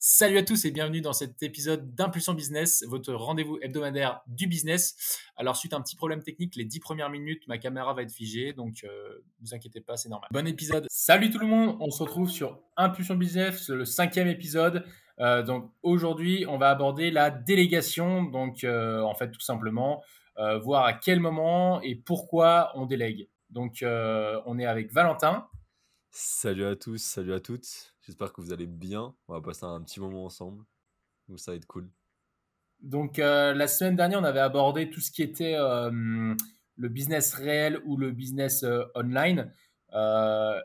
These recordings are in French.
Salut à tous et bienvenue dans cet épisode d'Impulsion Business, votre rendez-vous hebdomadaire du business. Alors, suite à un petit problème technique, les 10 premières minutes, ma caméra va être figée, donc vous inquiétez pas, c'est normal. Bon épisode. Salut tout le monde, on se retrouve sur Impulsion Business, le 5e épisode. Donc aujourd'hui, on va aborder la délégation, donc en fait tout simplement, voir à quel moment et pourquoi on délègue. Donc on est avec Valentin. Salut à tous, salut à toutes. J'espère que vous allez bien. On va passer un petit moment ensemble. Donc ça va être cool. Donc la semaine dernière, on avait abordé tout ce qui était le business réel ou le business online.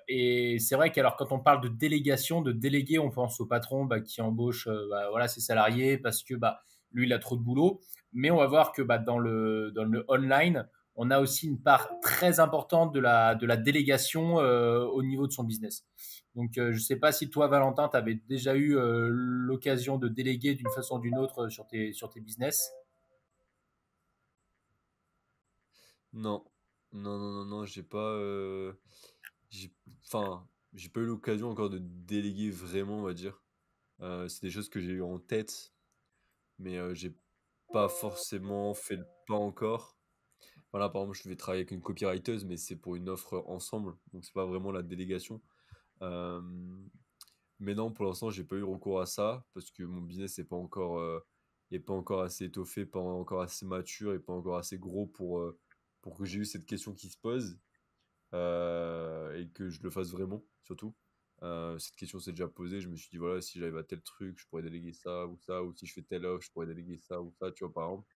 Et c'est vrai qu'alors quand on parle de délégation, de déléguer, on pense au patron qui embauche voilà, ses salariés parce que lui, il a trop de boulot. Mais on va voir que dans le online, on a aussi une part très importante de la délégation au niveau de son business. Donc, je ne sais pas si toi, Valentin, tu avais déjà eu l'occasion de déléguer d'une façon ou d'une autre sur tes business. Non, non, j'ai pas, j'ai, enfin, j'ai pas eu l'occasion encore de déléguer vraiment, on va dire. C'est des choses que j'ai eu en tête, mais j'ai pas forcément fait le pas encore. Voilà, par exemple, je vais travailler avec une copywriteuse, mais c'est pour une offre ensemble, donc c'est pas vraiment la délégation. Euh, Mais non, pour l'instant, j'ai pas eu recours à ça parce que mon business est pas encore assez étoffé, pas encore assez mature et pas encore assez gros pour que j'ai eu cette question qui se pose et que je le fasse vraiment, surtout. Cette question s'est déjà posée. Je me suis dit, voilà, si j'arrive à tel truc, je pourrais déléguer ça, ou si je fais telle offre, je pourrais déléguer ça ou ça, tu vois, par exemple.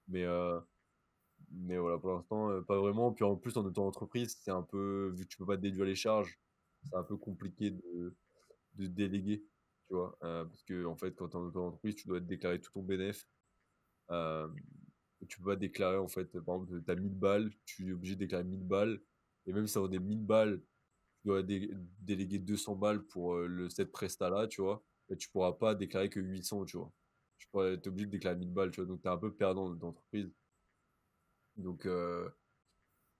Mais, euh, mais voilà, pour l'instant, pas vraiment. Puis en plus, en auto-entreprise, c'est un peu, vu que tu peux pas déduire les charges, c'est un peu compliqué de déléguer, tu vois. Parce que en fait, quand tu es en auto-entreprise, tu dois déclarer tout ton bénéf. Euh, Tu peux pas déclarer, en fait, par exemple, tu as 1000 balles, tu es obligé de déclarer 1000 balles. Et même si ça vaut des 1000 balles, tu dois déléguer 200 balles pour cette presta-là, tu vois. Et tu pourras pas déclarer que 800, tu vois. Tu pourras être obligé de déclarer 1000 balles, tu vois. Donc, tu es un peu perdant d'entreprise. Donc,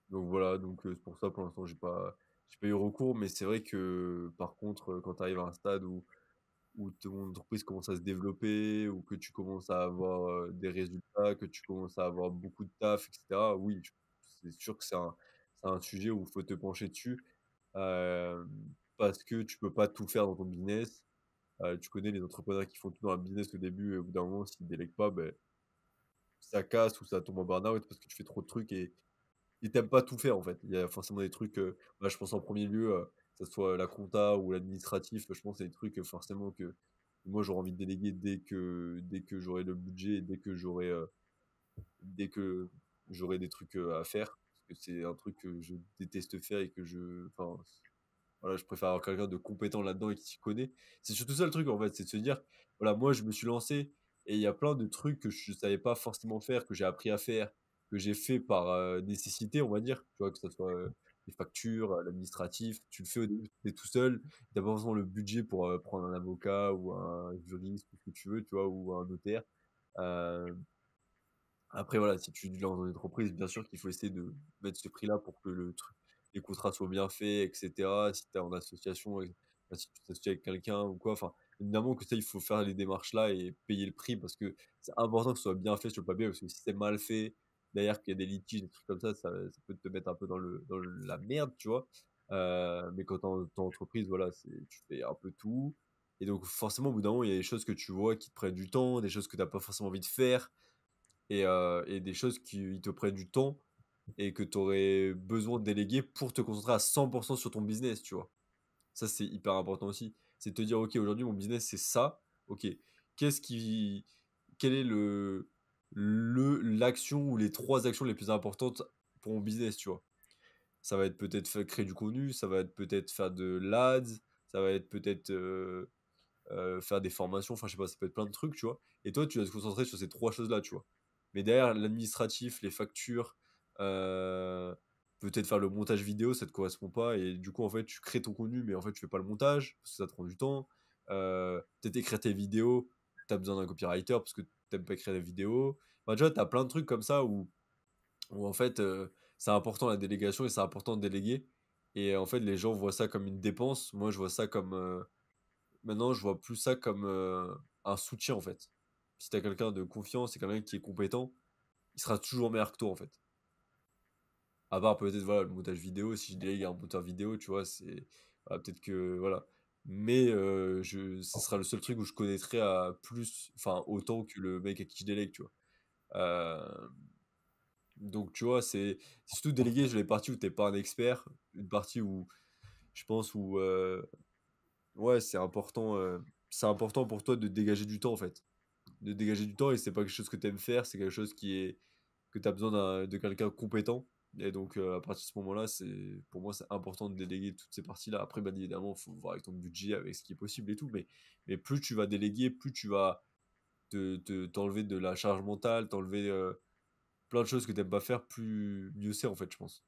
donc voilà, c'est pour ça, pour l'instant, j'ai pas eu recours. Mais c'est vrai que, par contre, quand tu arrives à un stade où ton entreprise commence à se développer, ou que tu commences à avoir des résultats, que tu commences à avoir beaucoup de taf, etc. Oui, c'est sûr que c'est un sujet où il faut te pencher dessus euh, parce que tu peux pas tout faire dans ton business. Tu connais les entrepreneurs qui font tout dans un business au début, et au bout d'un moment, s'ils délèguent pas, ben, ça casse ou ça tombe en burn-out parce que tu fais trop de trucs et t'aimes pas tout faire en fait. Il y a forcément des trucs, je pense en premier lieu, que ça soit la compta ou l'administratif, je pense que c'est des trucs forcément que moi j'aurais envie de déléguer dès que j'aurai le budget et dès que j'aurai des trucs à faire. Parce que c'est un truc que je déteste faire et que voilà, je préfère avoir quelqu'un de compétent là-dedans et qui s'y connaît. C'est surtout ça le truc en fait, c'est de se dire, voilà, moi je me suis lancé et il y a plein de trucs que je savais pas forcément faire, que j'ai appris à faire, que j'ai fait par nécessité, on va dire. Tu vois, que ce soit les factures, l'administratif, tu le fais au début, t'es tout seul, t'as pas forcément le budget pour prendre un avocat ou un juriste ou ce que tu veux, tu vois, ou un notaire. Euh, Après, voilà, si tu lances dans une entreprise, bien sûr qu'il faut essayer de mettre ce prix-là pour que les contrats soient bien faits, etc. Si tu es en association, si tu t'associes avec quelqu'un ou quoi, enfin, évidemment que ça, il faut faire les démarches-là et payer le prix parce que c'est important que ce soit bien fait sur le papier parce que si c'est mal fait, derrière qu'il y a des litiges, des trucs comme ça peut te mettre un peu la merde, tu vois. Mais quand t'es en entreprise, voilà, tu fais un peu tout. Et donc, forcément, au bout d'un moment, il y a des choses que tu vois qui te prennent du temps, des choses que tu n'as pas forcément envie de faire et des choses qui te prennent du temps et que tu aurais besoin de déléguer pour te concentrer à 100% sur ton business, tu vois. Ça, c'est hyper important aussi. C'est de te dire, OK, aujourd'hui, mon business, c'est ça. OK, qu'est-ce qui, quelle est l'action ou les trois actions les plus importantes pour mon business, tu vois. Ça va être peut-être créer du contenu, ça va être peut-être faire de l'ads, ça va être peut-être faire des formations, enfin je sais pas, ça peut être plein de trucs, tu vois. Et toi, tu vas te concentrer sur ces trois choses-là, tu vois. Mais derrière, l'administratif, les factures, euh, peut-être faire le montage vidéo, ça te correspond pas. Et du coup, en fait, tu crées ton contenu, mais en fait, tu fais pas le montage, parce que ça te prend du temps. Peut-être écrire tes vidéos, tu as besoin d'un copywriter parce que t'aimes pas écrire des vidéos. Enfin, tu vois, tu as plein de trucs comme ça où en fait, c'est important la délégation et c'est important de déléguer. Et en fait, les gens voient ça comme une dépense. Moi, je vois ça comme maintenant, je vois plus ça comme un soutien, en fait. Si tu as quelqu'un de confiance et quelqu'un qui est compétent, il sera toujours meilleur que toi, en fait. À part peut-être, voilà, le montage vidéo, si je délègue à un monteur vidéo, tu vois, c'est voilà, peut-être que voilà. Mais ce sera le seul truc où je connaîtrai à plus, enfin, autant que le mec à qui je délègue, tu vois. Euh, donc, tu vois, c'est surtout déléguer sur les parties où t'es pas un expert, une partie où je pense où ouais, c'est important pour toi de dégager du temps, en fait. De dégager du temps et c'est pas quelque chose que tu aimes faire, c'est quelque chose que tu as besoin de quelqu'un compétent. Et donc, à partir de ce moment-là, pour moi, c'est important de déléguer toutes ces parties-là. Après, bien évidemment, il faut voir avec ton budget, avec ce qui est possible et tout. Mais plus tu vas déléguer, plus tu vas t'enlever de la charge mentale, t'enlever plein de choses que tu n'aimes pas faire, plus mieux c'est, en fait, je pense.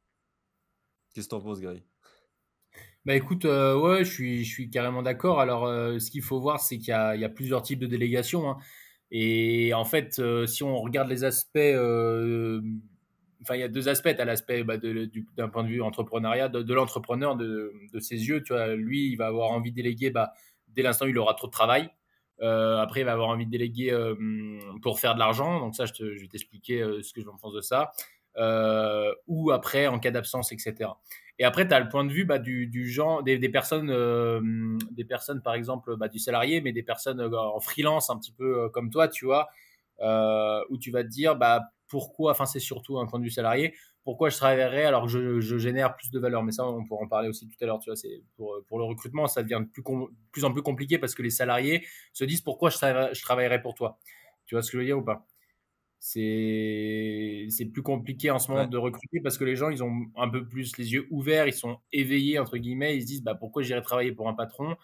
Qu'est-ce que t'en penses, Gary? Bah écoute, ouais, je suis carrément d'accord. Alors, ce qu'il faut voir, c'est qu'il y a plusieurs types de délégations, hein. Et en fait, si on regarde les aspects, enfin, il y a deux aspects. Tu as l'aspect bah, d'un point de vue entrepreneuriat, de l'entrepreneur, de ses yeux. Tu vois, lui, il va avoir envie de déléguer bah, dès l'instant où il aura trop de travail. Après, il va avoir envie de déléguer pour faire de l'argent. Donc ça, je vais t'expliquer ce que je pense de ça. Ou après, en cas d'absence, etc. Et après, tu as le point de vue bah, du genre des personnes, par exemple, bah, du salarié, mais des personnes en freelance, un petit peu comme toi, tu vois, où tu vas te dire, bah, pourquoi, enfin, c'est surtout un point de vue salarié, pourquoi je travaillerais alors que je génère plus de valeur. Mais ça, on pourra en parler aussi tout à l'heure, tu vois, c'est pour le recrutement, ça devient plus en plus compliqué parce que les salariés se disent, pourquoi je travaillerais pour toi. Tu vois ce que je veux dire ou pas? C'est plus compliqué en ce moment Ouais. de recruter parce que les gens, ils ont un peu plus les yeux ouverts, ils sont éveillés, entre guillemets, ils se disent, bah, pourquoi j'irais travailler pour un patron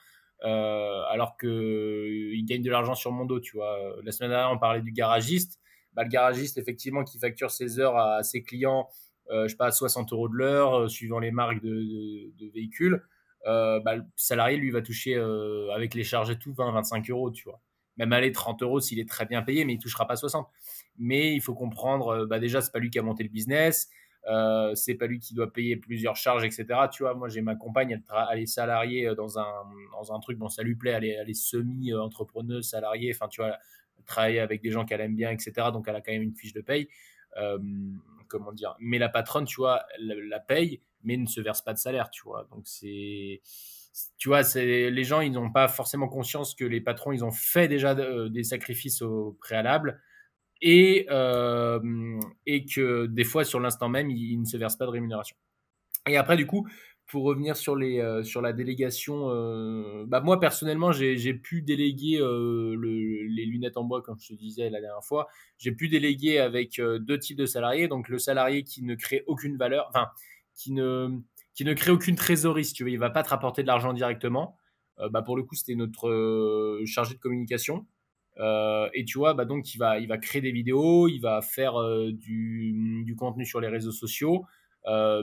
alors qu'il gagne de l'argent sur mon dos, tu vois. La semaine dernière, on parlait du garagiste. Bah, le garagiste, effectivement, qui facture ses heures à ses clients, je sais pas, à 60 euros de l'heure, suivant les marques de véhicules. Bah, le salarié, lui, va toucher, avec les charges et tout, 20-25 euros, tu vois. Même aller 30 euros s'il est très bien payé, mais il touchera pas 60. Mais il faut comprendre, bah déjà, c'est pas lui qui a monté le business, c'est pas lui qui doit payer plusieurs charges, etc. Tu vois, moi, j'ai ma compagne, elle est salariée dans un truc, bon, ça lui plaît, elle est semi-entrepreneuse, salariée, enfin, tu vois, elle travaille avec des gens qu'elle aime bien, etc. Donc, elle a quand même une fiche de paye. Euh, comment dire? Mais la patronne, tu vois, la paye, mais ne se verse pas de salaire, tu vois. Donc, tu vois, les gens, ils n'ont pas forcément conscience que les patrons, ils ont fait déjà des sacrifices au préalable et, et que des fois, sur l'instant même, il ne se verse pas de rémunération. Et après, du coup, pour revenir sur la délégation, bah moi personnellement, j'ai pu déléguer les lunettes en bois, comme je te disais la dernière fois. J'ai pu déléguer avec deux types de salariés. Donc le salarié qui ne crée aucune valeur, enfin qui ne qui ne crée aucune trésorerie, si tu veux, il va pas te rapporter de l'argent directement. Bah pour le coup, c'était notre chargé de communication. Et tu vois, bah donc il va créer des vidéos, il va faire du contenu sur les réseaux sociaux,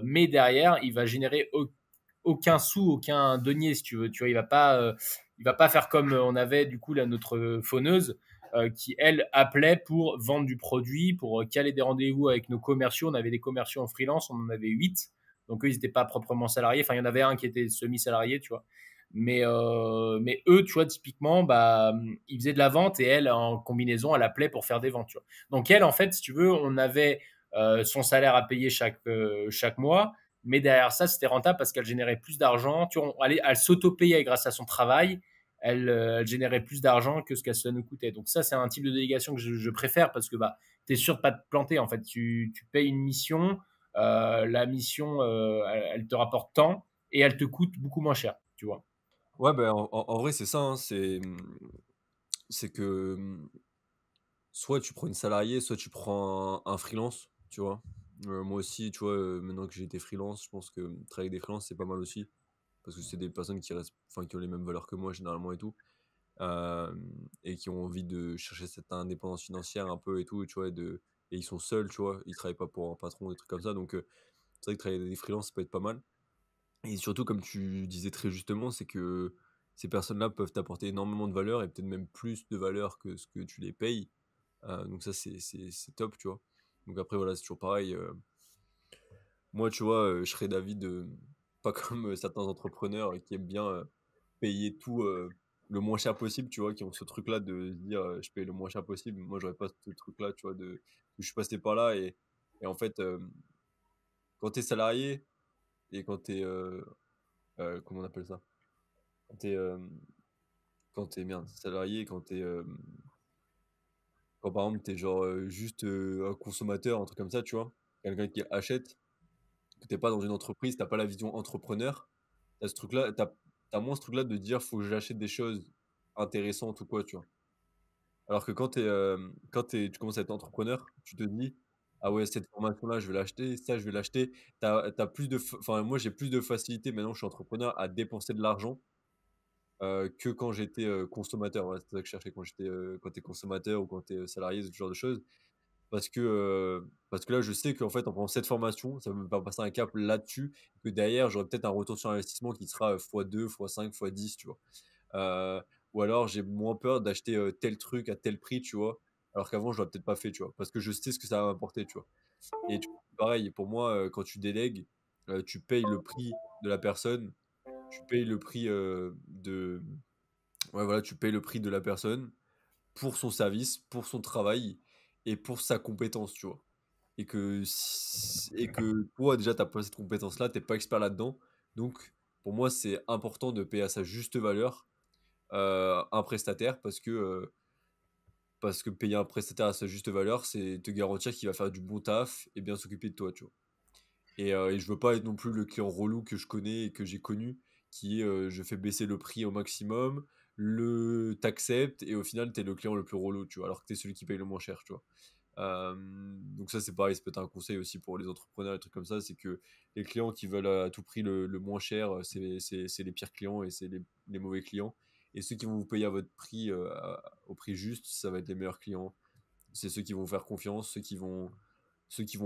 mais derrière, il va générer aucun sou, aucun denier, si tu veux. Tu vois, il va pas faire comme on avait du coup là notre phoneuse qui elle appelait pour vendre du produit, pour caler des rendez-vous avec nos commerciaux. On avait des commerciaux en freelance, on en avait 8. Donc eux, ils n'étaient pas proprement salariés. Enfin, il y en avait un qui était semi-salarié, tu vois. Mais eux, tu vois, typiquement, bah, ils faisaient de la vente et elle, en combinaison, elle appelait pour faire des ventes, tu vois. Donc elle, en fait, si tu veux, on avait son salaire à payer chaque mois. Mais derrière ça, c'était rentable parce qu'elle générait plus d'argent. Tu vois, elle s'auto-payait grâce à son travail. Elle générait plus d'argent que ce qu'elle nous coûtait. Donc ça, c'est un type de délégation que je préfère parce que bah, tu es sûr de pas te planter. En fait, tu payes une mission. La mission, elle te rapporte tant et elle te coûte beaucoup moins cher, tu vois. Ouais, ben en vrai, c'est ça, hein, c'est que soit tu prends une salariée, soit tu prends un freelance, tu vois. Moi aussi, tu vois, maintenant que j'ai été freelance, je pense que travailler avec des freelances, c'est pas mal aussi. Parce que c'est des personnes qui restent, enfin, qui ont les mêmes valeurs que moi, généralement, et tout. Et qui ont envie de chercher cette indépendance financière un peu et tout, tu vois, et ils sont seuls, tu vois. Ils travaillent pas pour un patron, des trucs comme ça. Donc, c'est vrai que travailler avec des freelances, ça peut être pas mal. Et surtout, comme tu disais très justement, c'est que ces personnes-là peuvent t'apporter énormément de valeur et peut-être même plus de valeur que ce que tu les payes. Donc ça, c'est top, tu vois. Donc après, voilà, c'est toujours pareil. Moi, tu vois, je serais d'avis de... Pas comme certains entrepreneurs qui aiment bien payer tout. le moins cher possible, tu vois, qui ont ce truc-là de se dire je paye le moins cher possible. Moi, j'aurais pas ce truc-là, tu vois, je suis passé par là et en fait, quand tu es salarié et quand tu es, comment on appelle ça? Quand tu es, merde, salarié, quand par exemple, tu es genre juste un consommateur, un truc comme ça, tu vois, quelqu'un qui achète, que tu pas dans une entreprise, t'as pas la vision entrepreneur, tu ce truc-là, tu moins ce truc-là de dire faut que j'achète des choses intéressantes ou quoi, tu vois. Alors que tu commences à être entrepreneur, tu te dis: «Ah ouais, cette formation-là, je vais l'acheter, ça, je vais l'acheter». T'as plus de enfin, moi, j'ai plus de facilité maintenant que je suis entrepreneur à dépenser de l'argent, que quand j'étais, consommateur. Voilà, c'est ça que je cherchais quand tu es consommateur ou quand tu es, salarié, ce genre de choses. Parce que là, je sais qu'en fait, en prenant cette formation, ça va me faire passer un cap là-dessus, que derrière, j'aurai peut-être un retour sur investissement qui sera, x2, x5, x10, tu vois? Heu, ou alors j'ai moins peur d'acheter, tel truc à tel prix, tu vois? Alors qu'avant je l'aurais peut-être pas fait, tu vois? Parce que je sais ce que ça va m'apporter, tu vois? Et tu pareil pour moi, quand tu délègues, tu payes le prix de la personne, tu payes le prix, de ouais voilà, tu payes le prix de la personne pour son service, pour son travail et pour sa compétence, tu vois? Et que toi déjà tu as pas cette compétence-là, tu es pas expert là-dedans, donc pour moi c'est important de payer à sa juste valeur un prestataire parce que payer un prestataire à sa juste valeur, c'est te garantir qu'il va faire du bon taf et bien s'occuper de toi, tu vois? Et je veux pas être non plus le client relou que je connais et que j'ai connu, qui est, je fais baisser le prix au maximum, t'acceptes et au final, tu es le client le plus relou, tu vois? Alors que tu es celui qui paye le moins cher, tu vois? Donc ça, c'est pareil, ça peut être un conseil aussi pour les entrepreneurs, des trucs comme ça, c'est que les clients qui veulent à tout prix le moins cher, c'est les pires clients et c'est les mauvais clients. Et ceux qui vont vous payer à votre prix, au prix juste, ça va être les meilleurs clients. C'est ceux qui vont vous faire confiance, ceux qui vont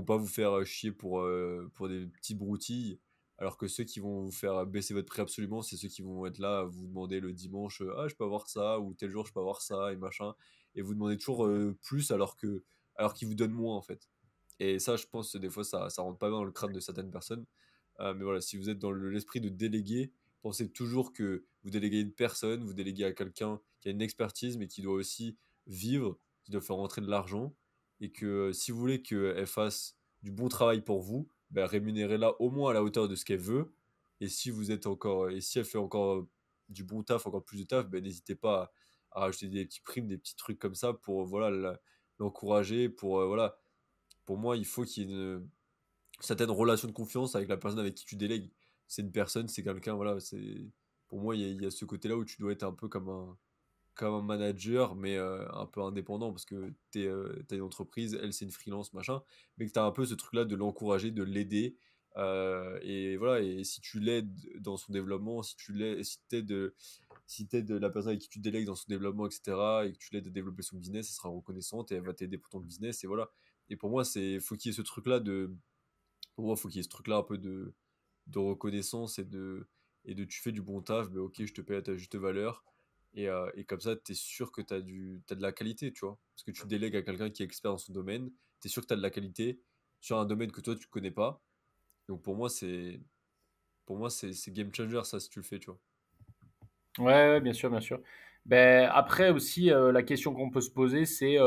pas vous faire chier pour des petits broutilles, alors que ceux qui vont vous faire baisser votre prix absolument, c'est ceux qui vont être là à vous demander le dimanche, ah je peux avoir ça, ou tel jour je peux avoir ça, et machin, et vous demandez toujours plus alors qu'ils vous donnent moins en fait. Et ça, je pense que des fois, ça rentre pas bien dans le crâne de certaines personnes. Mais voilà, si vous êtes dans l'esprit de déléguer, pensez toujours que vous déléguez une personne, vous déléguez à quelqu'un qui a une expertise, mais qui doit aussi vivre, qui doit faire rentrer de l'argent, et que si vous voulez qu'elle fasse du bon travail pour vous, bah, rémunérez-la au moins à la hauteur de ce qu'elle veut. Et si elle fait encore du bon taf, encore plus de taf, bah, n'hésitez pas à rajouter des petits primes, des petits trucs comme ça pour voilà l'encourager. Voilà, pour moi, il faut qu'il y ait une certaine relation de confiance avec la personne avec qui tu délègues. C'est une personne, c'est quelqu'un, voilà, pour moi, il y a ce côté-là où tu dois être un peu comme un manager, mais un peu indépendant parce que t'as une entreprise, elle, c'est une freelance, machin, mais que tu as un peu ce truc-là de l'encourager, de l'aider. Et voilà, et si tu l'aides dans son développement, si t'aides la personne avec qui tu délègues dans son développement, etc., et que tu l'aides à développer son business, elle sera reconnaissante et elle va t'aider pour ton business, et voilà. Et pour moi, faut qu'il y ait ce truc-là pour moi, faut qu'il y ait ce truc-là un peu de reconnaissance et de tu fais du bon taf, ben ok, je te paye à ta juste valeur. Et comme ça, tu es sûr que t'as de la qualité, tu vois. Parce que tu délègues à quelqu'un qui est expert dans son domaine, tu es sûr que tu as de la qualité sur un domaine que toi, tu connais pas. Donc pour moi, c'est game changer, ça, si tu le fais, tu vois. Ouais, ouais, bien sûr, bien sûr. Ben, après aussi, la question qu'on peut se poser, c'est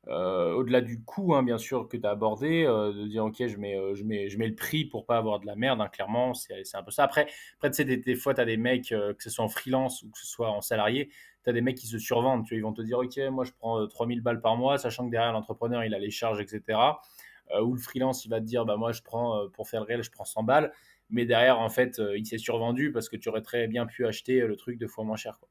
au-delà du coût, hein, bien sûr, que tu as abordé, de dire, ok, je mets le prix pour pas avoir de la merde, hein, clairement, c'est un peu ça. Après tu sais, des fois, tu as des mecs, que ce soit en freelance ou que ce soit en salarié, tu as des mecs qui se survendent. Tu vois, ils vont te dire, ok, moi, je prends 3000 balles par mois, sachant que derrière, l'entrepreneur, il a les charges, etc. Ou le freelance, il va te dire, bah, moi, je prends, pour faire le réel, je prends 100 balles. Mais derrière, en fait, il s'est survendu parce que tu aurais très bien pu acheter le truc 2 fois moins cher, quoi.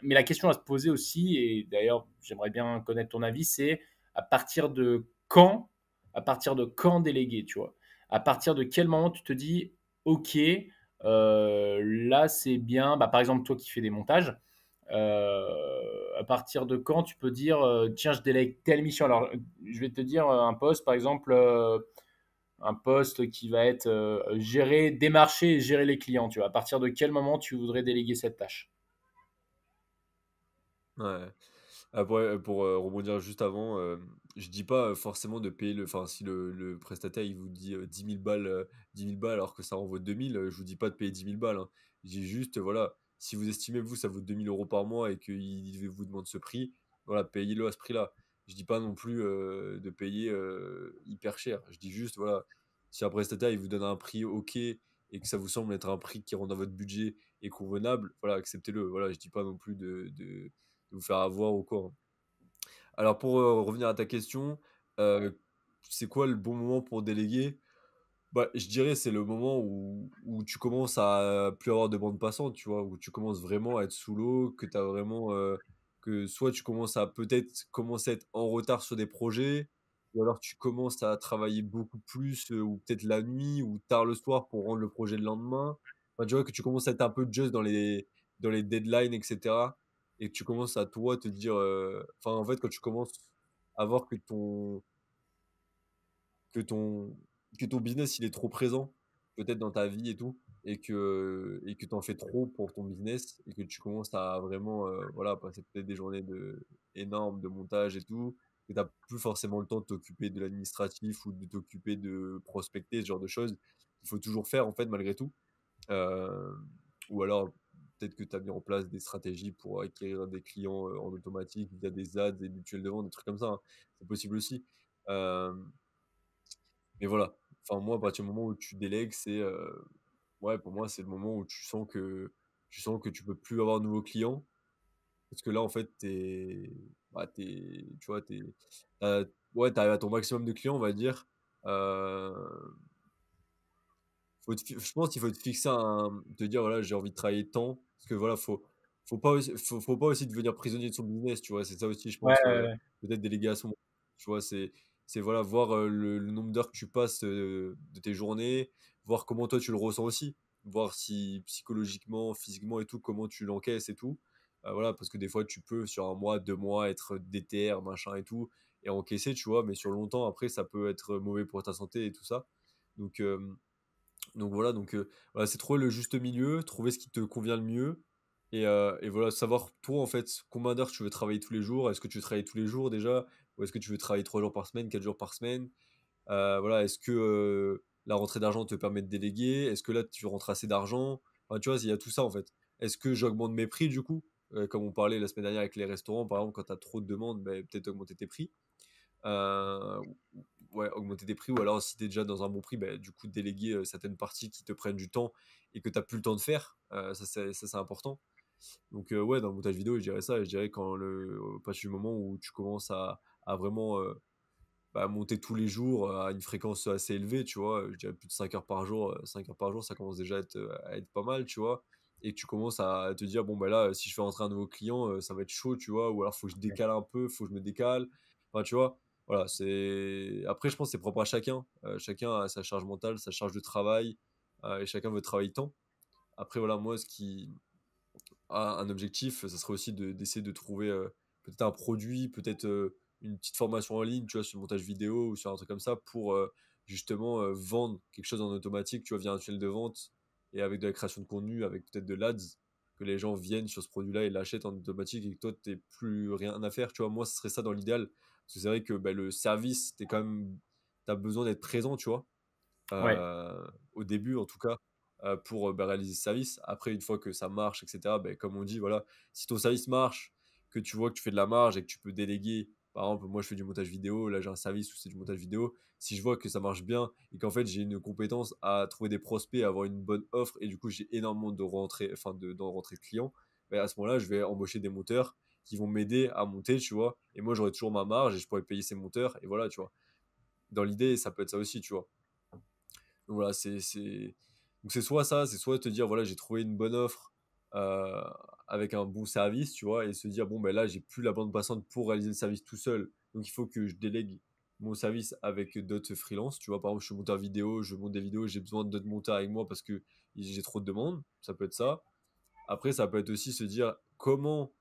Mais la question à se poser aussi, et d'ailleurs, j'aimerais bien connaître ton avis, c'est à partir de quand, à partir de quand déléguer, tu vois? À partir de quel moment tu te dis, ok, là c'est bien, bah, par exemple toi qui fais des montages, à partir de quand tu peux dire, tiens, je délègue telle mission. Alors, je vais te dire un poste, par exemple, un poste qui va être gérer, démarcher et gérer les clients, tu vois. À partir de quel moment tu voudrais déléguer cette tâche? Ouais. Après, pour rebondir juste avant, je dis pas forcément de payer enfin, si le prestataire il vous dit 10 000 balles, 10 000 balles alors que ça en vaut 2 000, je vous dis pas de payer 10 000 balles, hein. Je dis juste, voilà, Si vous estimez, vous, ça vaut 2 000 € par mois et qu'il vous demande ce prix, voilà, payez-le à ce prix-là. Je dis pas non plus de payer hyper cher. Je dis juste, voilà, si un prestataire il vous donne un prix OK et que ça vous semble être un prix qui rentre dans votre budget et convenable, voilà, acceptez-le. Voilà, je dis pas non plus de vous faire avoir ou quoi, hein. Alors pour revenir à ta question, c'est quoi le bon moment pour déléguer? Bah, je dirais c'est le moment où tu commences à plus avoir de bande passante, tu vois? Où tu commences vraiment à être sous l'eau, que tu as vraiment, que soit tu commences à peut-être commencer à être en retard sur des projets, ou alors tu commences à travailler beaucoup plus, ou peut-être la nuit ou tard le soir pour rendre le projet le lendemain. Enfin, tu vois? Que tu commences à être un peu juste dans les deadlines et cetera, et que tu commences à toi te dire, enfin, en fait, quand tu commences à voir que ton que ton business, il est trop présent, peut-être dans ta vie et tout, et que tu en fais trop pour ton business et que tu commences à vraiment, voilà, passer peut-être des journées énormes de montage et tout, que tu as plus forcément le temps de t'occuper de l'administratif ou de t'occuper de prospecter, ce genre de choses. Il faut toujours faire, en fait, malgré tout. Hem, ou alors peut-être que tu as mis en place des stratégies pour acquérir des clients, en automatique via des ads, des mutuelles de vente, des trucs comme ça, hein. C'est possible aussi. Hem Mais voilà, enfin moi, à partir du moment où tu délègues, c'est, ouais, pour moi, c'est le moment où tu sens que tu peux plus avoir de nouveaux clients. Parce que là, en fait, bah, tu vois, ouais, tu arrives à ton maximum de clients, on va dire. Heu, je pense qu'il faut te fixer te dire: «Voilà, j'ai envie de travailler tant». Parce que voilà, faut pas aussi devenir prisonnier de son business, tu vois? C'est ça aussi, je Ouais, pense, ouais, ouais. peut-être déléguer à son tu vois? C'est voilà, voir, le nombre d'heures que tu passes, de tes journées, voir comment toi tu le ressens aussi, voir si psychologiquement, physiquement et tout, comment tu l'encaisses et tout. Voilà, parce que des fois tu peux sur un mois, 2 mois être déter, machin et tout et encaisser, tu vois? Mais sur longtemps après ça peut être mauvais pour ta santé et tout ça. Donc voilà, voilà, c'est trouver le juste milieu, trouver ce qui te convient le mieux et voilà, savoir toi, en fait, combien d'heures tu veux travailler tous les jours. Est-ce que tu veux travailler tous les jours déjà? Ou est-ce que tu veux travailler 3 jours par semaine, 4 jours par semaine? Voilà, est-ce que, la rentrée d'argent te permet de déléguer? Est-ce que là, tu rentres assez d'argent? Enfin, tu vois, il y a tout ça, en fait. Est-ce que j'augmente mes prix, du coup? Comme on parlait la semaine dernière avec les restaurants, par exemple, quand tu as trop de demandes, beh, peut-être augmenter tes prix. Ouais, augmenter tes prix ou alors si tu es déjà dans un bon prix, bah, du coup déléguer, certaines parties qui te prennent du temps et que tu as plus le temps de faire, ça c'est important. Donc ouais, dans le montage vidéo, je dirais ça, je dirais quand à partir du moment où tu commences à vraiment, bah, monter tous les jours, à une fréquence assez élevée, tu vois? Je dirais plus de 5 heures par jour, 5 heures par jour, ça commence déjà à être pas mal, tu vois? Et que tu commences à te dire: «Bon, bah, là, si je fais rentrer un nouveau client, ça va être chaud», tu vois? Ou alors faut que je décale un peu, faut que je me décale. Enfin, tu vois? Voilà, c'est après je pense que c'est propre à chacun. Chacun a sa charge mentale, sa charge de travail, et chacun veut travailler tant. Après voilà, moi ce qui un objectif, ça serait aussi d'essayer de trouver, peut-être un produit, peut-être, une petite formation en ligne, tu vois, sur le montage vidéo ou sur un truc comme ça pour, justement, vendre quelque chose en automatique, tu vois, via un tunnel de vente et avec de la création de contenu, avec peut-être de l'ads, que les gens viennent sur ce produit-là et l'achètent en automatique et que toi, tu plus rien à faire, tu vois? Moi, ce serait ça dans l'idéal. Parce que c'est vrai que, bah, le service, tu as besoin d'être présent, tu vois? Ouais. Au début en tout cas, pour, bah, réaliser ce service. Après une fois que ça marche et cetera, beh, comme on dit voilà, si ton service marche, que tu vois que tu fais de la marge et que tu peux déléguer, par exemple, moi je fais du montage vidéo, là j'ai un service où c'est du montage vidéo. Si je vois que ça marche bien et qu'en fait j'ai une compétence à trouver des prospects, à avoir une bonne offre et du coup j'ai énormément de rentrées enfin de rentrées de clients, beh, à ce moment-là, je vais embaucher des monteurs qui vont m'aider à monter, tu vois? Et moi j'aurai toujours ma marge et je pourrais payer ces monteurs et voilà, tu vois? Dans l'idée, ça peut être ça aussi, tu vois? Donc voilà, donc c'est soit ça, c'est soit te dire: «Voilà, j'ai trouvé une bonne offre, heu, avec un bon service», tu vois? Et se dire: «Bon, ben là, j'ai plus la bande passante pour réaliser le service tout seul, donc il faut que je délègue mon service avec d'autres freelances», tu vois? Par exemple, je suis monteur vidéo, je monte des vidéos, j'ai besoin d'autres monteurs avec moi parce que j'ai trop de demandes, ça peut être ça. Après, ça peut être aussi se dire: «Comment»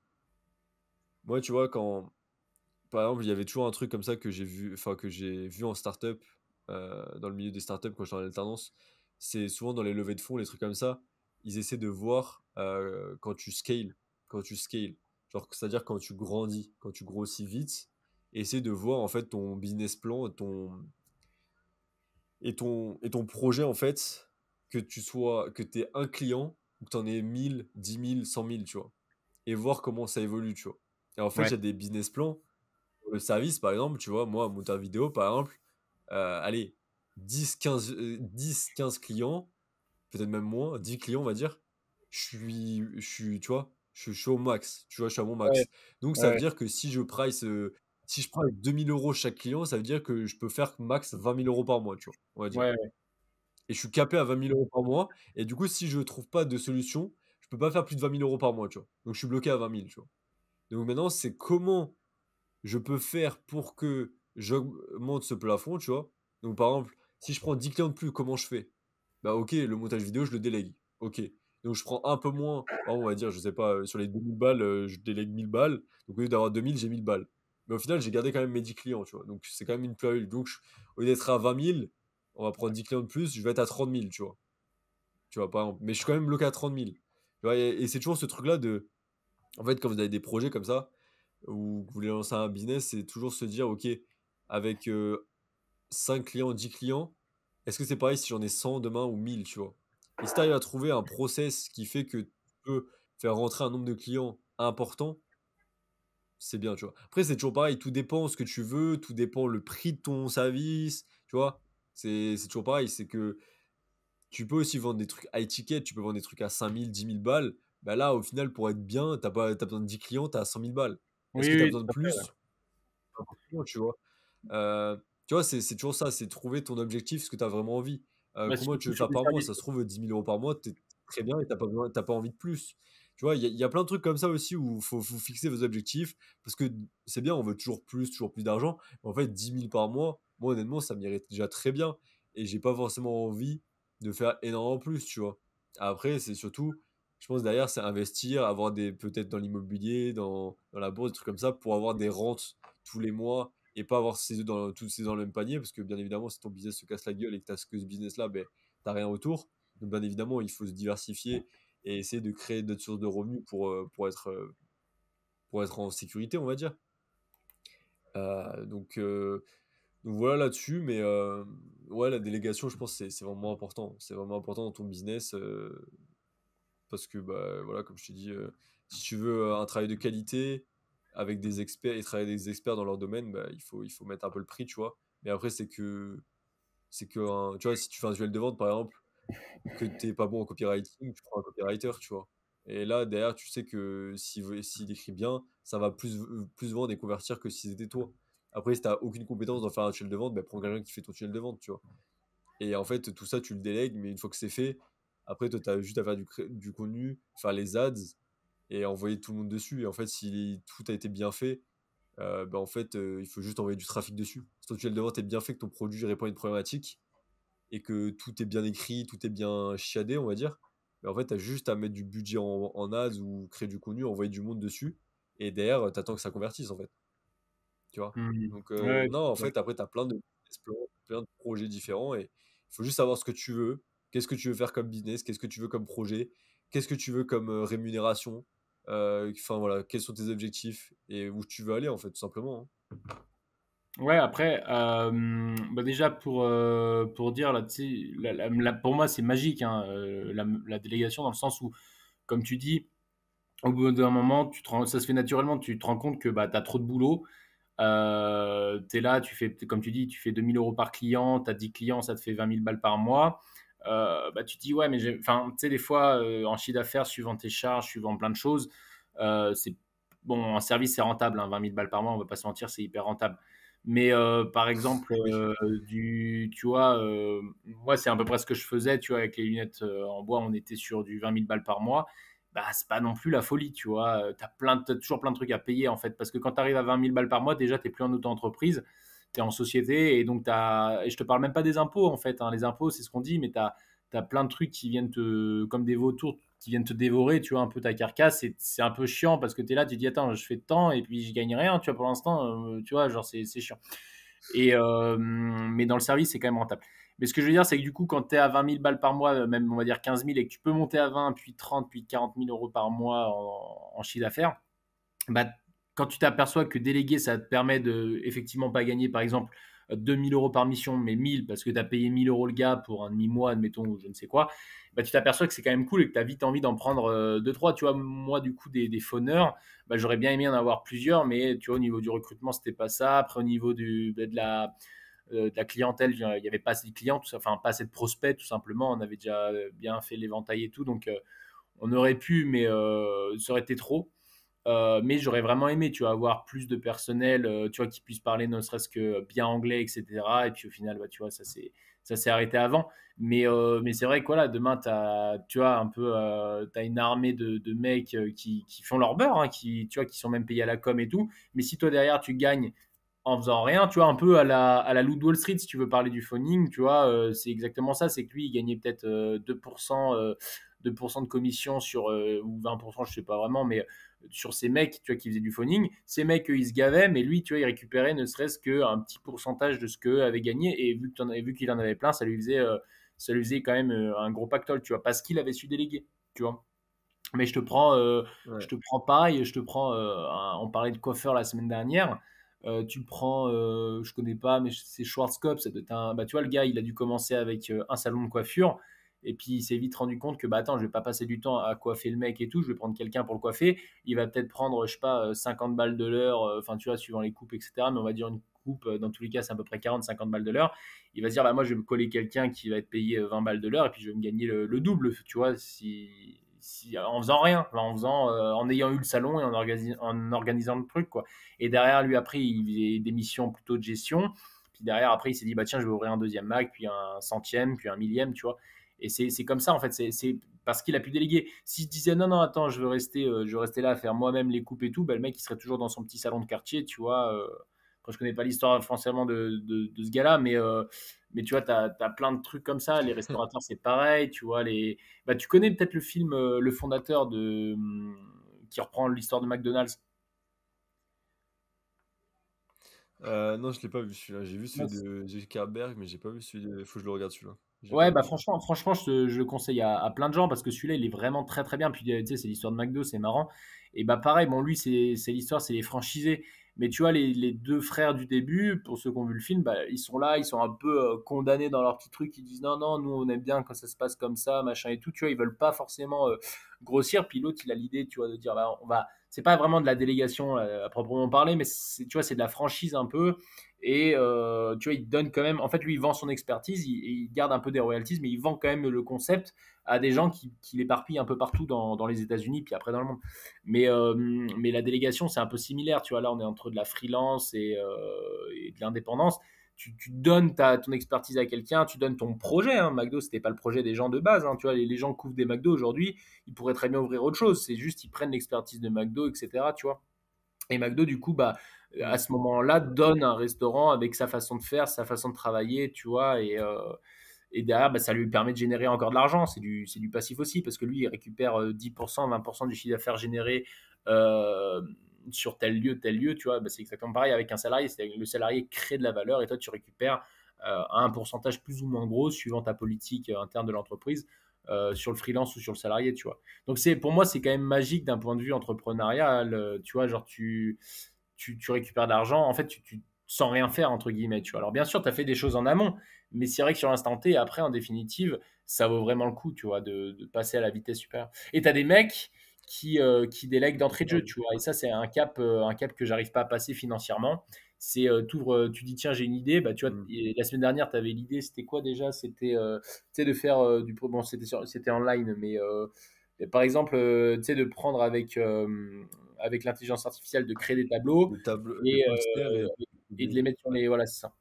moi, tu vois, par exemple, il y avait toujours un truc comme ça que j'ai vu en startup, dans le milieu des startups quand j'étais en alternance. C'est souvent dans les levées de fonds, les trucs comme ça, ils essaient de voir, quand tu scales. Genre, c'est-à-dire quand tu grandis, quand tu grossis vite, essayer de voir en fait ton business plan, ton projet en fait, que tu aies un client ou que tu en aies 1000, 10 000, 100 000, tu vois. Et voir comment ça évolue, tu vois. Et en fait, il Ouais, y a des business plans. Le service, par exemple, tu vois, moi, monteur vidéo, par exemple, allez, 10, 15 clients, peut-être même moins, 10 clients, on va dire, tu vois, je suis au max, tu vois, je suis à mon ouais, max. Donc, ça veut ouais, dire que si je price 2 000 € chaque client, ça veut dire que je peux faire max 20 000 € par mois, tu vois, on va dire. ouais, ouais, Et je suis capé à 20 000 € par mois. Et du coup, si je trouve pas de solution, je peux pas faire plus de 20 000 € par mois, tu vois. Donc, je suis bloqué à 20 000, tu vois. Donc, maintenant, c'est comment je peux faire pour que j'augmente ce plafond, tu vois. Donc, par exemple, si je prends 10 clients de plus, comment je fais? Bah, ok, le montage vidéo, je le délègue. Ok. Donc, je prends un peu moins. Par exemple, on va dire, je sais pas, sur les 2000 balles, je délègue 1000 balles. Donc, au lieu d'avoir 2000, j'ai 1000 balles. Mais au final, j'ai gardé quand même mes 10 clients, tu vois. Donc, c'est quand même une plus-value. Donc, au lieu d'être à 20 000, on va prendre 10 clients de plus, je vais être à 30 000, tu vois. Tu vois, par exemple. Mais je suis quand même bloqué à 30 000. Tu vois, et c'est toujours ce truc-là de. En fait, quand vous avez des projets comme ça, ou que vous voulez lancer un business, c'est toujours se dire, ok, avec 5 clients, 10 clients, est-ce que c'est pareil si j'en ai 100 demain ou 1000, tu vois? Et si tu arrives à trouver un process qui fait que tu peux faire rentrer un nombre de clients important, c'est bien, tu vois? Après, c'est toujours pareil, tout dépend ce que tu veux, tout dépend le prix de ton service, tu vois? C'est toujours pareil, c'est que tu peux aussi vendre des trucs high ticket, tu peux vendre des trucs à 5000, 10 000 balles. Bah là, au final, pour être bien, t'as besoin de 10 clients, tu as 100 000 balles. Est-ce oui, que tu as oui, besoin de tout à fait, ouais. plus? Pas forcément, tu vois? Tu vois, c'est toujours ça, c'est trouver ton objectif, ce que tu as vraiment envie. Bah, Combien tu surtout veux sur faire des par mois? services. Ça se trouve, 10 000 € par mois, tu très bien et tu pas envie de plus. Tu vois, il y a plein de trucs comme ça aussi où faut fixer vos objectifs parce que c'est bien, on veut toujours plus d'argent. Mais en fait, 10 000 par mois, moi, honnêtement, ça m'irait déjà très bien et j'ai pas forcément envie de faire énormément plus, tu vois? Après, c'est surtout, je pense derrière, c'est investir, avoir des peut-être dans l'immobilier, dans la bourse, des trucs comme ça pour avoir des rentes tous les mois et pas avoir tous ses œufs dans le même panier parce que bien évidemment, si ton business se casse la gueule et que tu as que ce business-là, ben, t'as rien autour. Donc, bien évidemment, il faut se diversifier et essayer de créer d'autres sources de revenus pour être en sécurité, on va dire. Euh, donc, euh, donc voilà là-dessus, mais ouais, la délégation, je pense, c'est vraiment important. C'est vraiment important dans ton business parce que, bah, voilà, comme je t'ai dit, si tu veux un travail de qualité avec des experts et travailler avec des experts dans leur domaine, bah, il faut mettre un peu le prix, tu vois. Mais après, tu vois, si tu fais un duel de vente, par exemple, que t'es pas bon en copywriting, tu prends un copywriter, tu vois. Et là, derrière, tu sais que s'il écrit bien, ça va plus vendre et convertir que si c'était toi. Après, si t'as aucune compétence dans faire un tunnel de vente, bah, prends quelqu'un qui fait ton tunnel de vente, tu vois. Et en fait, tout ça, tu le délègues, mais une fois que c'est fait, après, toi, t'as juste à faire du contenu, faire les ads et envoyer tout le monde dessus. Et en fait, si tout a été bien fait, bah, en fait, il faut juste envoyer du trafic dessus. Si ton tunnel de vente est bien fait, que ton produit répond à une problématique, et que tout est bien écrit, tout est bien chiadé, on va dire, mais en fait, tu as juste à mettre du budget en ads ou créer du contenu, envoyer du monde dessus, et derrière, tu attends que ça convertisse, en fait. Tu vois? Mhm. Donc, Ouais, non, en tout à fait. fait, après, tu as plein de business plans, plein de projets différents, et il faut juste savoir ce que tu veux, qu'est-ce que tu veux faire comme business, qu'est-ce que tu veux comme projet, qu'est-ce que tu veux comme rémunération, enfin voilà, quels sont tes objectifs et où tu veux aller, en fait, tout simplement, hein. Ouais, après, bah déjà pour dire, là, tu sais, pour moi, c'est magique, hein, la délégation, dans le sens où, comme tu dis, au bout d'un moment, ça se fait naturellement, tu te rends compte que bah, tu as trop de boulot. Tu es là, comme tu dis, tu fais 2 000 € par client, tu as 10 clients, ça te fait 20 000 balles par mois. Bah, tu te dis, ouais, mais enfin, tu sais, des fois, en chiffre d'affaires, suivant tes charges, suivant plein de choses, c'est bon, un service, c'est rentable, hein, 20 000 balles par mois, on va pas se mentir, c'est hyper rentable. Mais par exemple, Oui. tu vois, moi, c'est à peu près ce que je faisais, tu vois, avec les lunettes en bois, on était sur du 20 000 balles par mois. Bah, c'est pas non plus la folie, tu vois. T'as toujours plein de trucs à payer, en fait, parce que quand tu arrives à 20 000 balles par mois, déjà, t'es plus en auto-entreprise, tu es en société, et donc et je te parle même pas des impôts, en fait, hein. Les impôts, c'est ce qu'on dit, mais t'as plein de trucs qui viennent comme des vautours, qui viennent te dévorer, tu vois, un peu ta carcasse, et c'est un peu chiant, parce que tu es là, tu dis, attends, je fais tant, et puis je gagne rien, tu vois, pour l'instant, tu vois, genre, c'est chiant. Mais dans le service, c'est quand même rentable. Mais ce que je veux dire, c'est que du coup, quand tu es à 20 000 balles par mois, même on va dire 15 000, et que tu peux monter à 20, puis 30, puis 40 000 euros par mois en chiffre d'affaires, bah, quand tu t'aperçois que déléguer, ça te permet de effectivement pas gagner, par exemple, 2000 euros par mission, mais 1000 parce que tu as payé 1000 euros le gars pour un demi-mois, admettons, ou je ne sais quoi, bah, tu t'aperçois que c'est quand même cool et que tu as vite envie d'en prendre 2-3. Tu vois, moi, du coup, des fauneurs, bah, j'aurais bien aimé en avoir plusieurs, mais tu vois, au niveau du recrutement, c'était pas ça. Après, au niveau de la clientèle, il n'y avait pas assez de clients, tout ça, enfin, pas assez de prospects, tout simplement. On avait déjà bien fait l'éventail et tout, donc on aurait pu, mais ça aurait été trop. Mais j'aurais vraiment aimé, tu vois, avoir plus de personnel, tu vois, qui puisse parler ne serait-ce que bien anglais, etc. Et puis au final, bah, tu vois, ça s'est arrêté avant. Mais c'est vrai que voilà, demain, tu vois, un peu, t'as une armée de mecs qui font leur beurre, hein, tu vois, qui sont même payés à la com et tout. Mais si toi derrière, tu gagnes en faisant rien, tu vois, un peu à la Lou de Wall Street, si tu veux parler du phoning, tu vois, c'est exactement ça. C'est que lui, il gagnait peut-être 2% de commission sur, ou 20%, je sais pas vraiment, mais sur ces mecs, tu vois, qui faisaient du phoning. Ces mecs, eux, ils se gavaient, mais lui, tu vois, il récupérait ne serait-ce qu'un petit pourcentage de ce qu'eux avaient gagné. Et vu qu'il en avait plein, ça lui faisait quand même un gros pactole, tu vois, parce qu'il avait su déléguer, tu vois. Mais je Ouais. te prends pareil, on parlait de coiffeur la semaine dernière. Tu le prends, je connais pas, mais c'est Schwarzkopf. Bah, tu vois, le gars, il a dû commencer avec un salon de coiffure. Et puis, il s'est vite rendu compte que, bah, attends, je vais pas passer du temps à coiffer le mec et tout. Je vais prendre quelqu'un pour le coiffer. Il va peut-être prendre, je sais pas, 50 balles de l'heure. Enfin, tu vois, suivant les coupes, etc. Mais on va dire une coupe, dans tous les cas, c'est à peu près 40-50 balles de l'heure. Il va se dire, bah, moi, je vais me coller quelqu'un qui va être payé 20 balles de l'heure. Et puis, je vais me gagner le double, tu vois, en faisant rien, en ayant eu le salon et en organisant le truc, quoi. Et derrière, lui, après, il faisait des missions plutôt de gestion. Puis derrière, après, il s'est dit, bah tiens, je vais ouvrir un deuxième Mac, puis un centième, puis un millième, tu vois. Et c'est comme ça, en fait. C'est parce qu'il a pu déléguer. S'il disait, non, non, attends, je vais rester là à faire moi-même les coupes et tout, bah, le mec, il serait toujours dans son petit salon de quartier, tu vois. Après, je connais pas l'histoire forcément de ce gars-là, mais tu vois, tu as plein de trucs comme ça. Les restaurateurs, c'est pareil, tu vois. Bah, tu connais peut-être le film Le Fondateur qui reprend l'histoire de McDonald's. Non, je l'ai pas vu celui-là. J'ai vu celui de Zuckerberg, mais j'ai pas vu celui de. Faut que je le regarde celui-là. J'ai pas Ouais, bah vu. franchement, je le conseille à plein de gens parce que celui-là, il est vraiment très très bien. Puis tu sais, c'est l'histoire de McDo, c'est marrant. Et bah pareil, bon, lui, c'est l'histoire, c'est les franchisés. Mais tu vois, les deux frères du début, pour ceux qui ont vu le film, bah, ils sont là, ils sont un peu condamnés dans leur petit truc. Ils disent non, non, nous on aime bien quand ça se passe comme ça, machin et tout. Tu vois, ils veulent pas forcément grossir. Puis l'autre, il a l'idée, tu vois, de dire bah, on va. C'est pas vraiment de la délégation à proprement parler, mais tu vois, c'est de la franchise un peu. Et tu vois, il donne quand même. En fait, lui, il vend son expertise, il garde un peu des royalties, mais il vend quand même le concept à des gens qui l'éparpillent un peu partout dans les États-Unis, puis après dans le monde. Mais la délégation, c'est un peu similaire. Tu vois, là, on est entre de la freelance et de l'indépendance. Tu donnes ton expertise à quelqu'un, tu donnes ton projet. Hein. McDo, c'était pas le projet des gens de base. Hein. Tu vois, les gens qui ouvrent des McDo aujourd'hui, ils pourraient très bien ouvrir autre chose. C'est juste, ils prennent l'expertise de McDo, etc. Tu vois. Et McDo, du coup, bah, à Mm. ce moment-là, donne un restaurant avec sa façon de faire, sa façon de travailler, tu vois, et derrière, bah, ça lui permet de générer encore de l'argent. C'est du passif aussi, parce que lui, il récupère 10%, 20% du chiffre d'affaires généré euh, sur tel lieu, tu vois. Bah, c'est exactement pareil avec un salarié. Le salarié crée de la valeur et toi, tu récupères un pourcentage plus ou moins gros, suivant ta politique interne de l'entreprise, sur le freelance ou sur le salarié, tu vois. Donc pour moi, c'est quand même magique d'un point de vue entrepreneurial. Tu vois, genre tu récupères de l'argent, en fait, sans rien faire, entre guillemets, tu vois. Alors bien sûr, tu as fait des choses en amont, mais c'est vrai que sur l'instant T, après, en définitive, ça vaut vraiment le coup, tu vois, de passer à la vitesse supérieure. Et tu as des mecs qui délèguent d'entrée de jeu, tu vois. Et ça, c'est un cap que j'arrive pas à passer financièrement. C'est tu dis, tiens, j'ai une idée. Bah, tu vois, Mm. la semaine dernière, tu avais l'idée, c'était quoi déjà? C'était tu sais, de faire bon, c'était online, mais par exemple, tu sais, de prendre avec l'intelligence artificielle, de créer des tableaux Des tables, des et, posters et et de des. les mettre sur les. Voilà, c'est ça.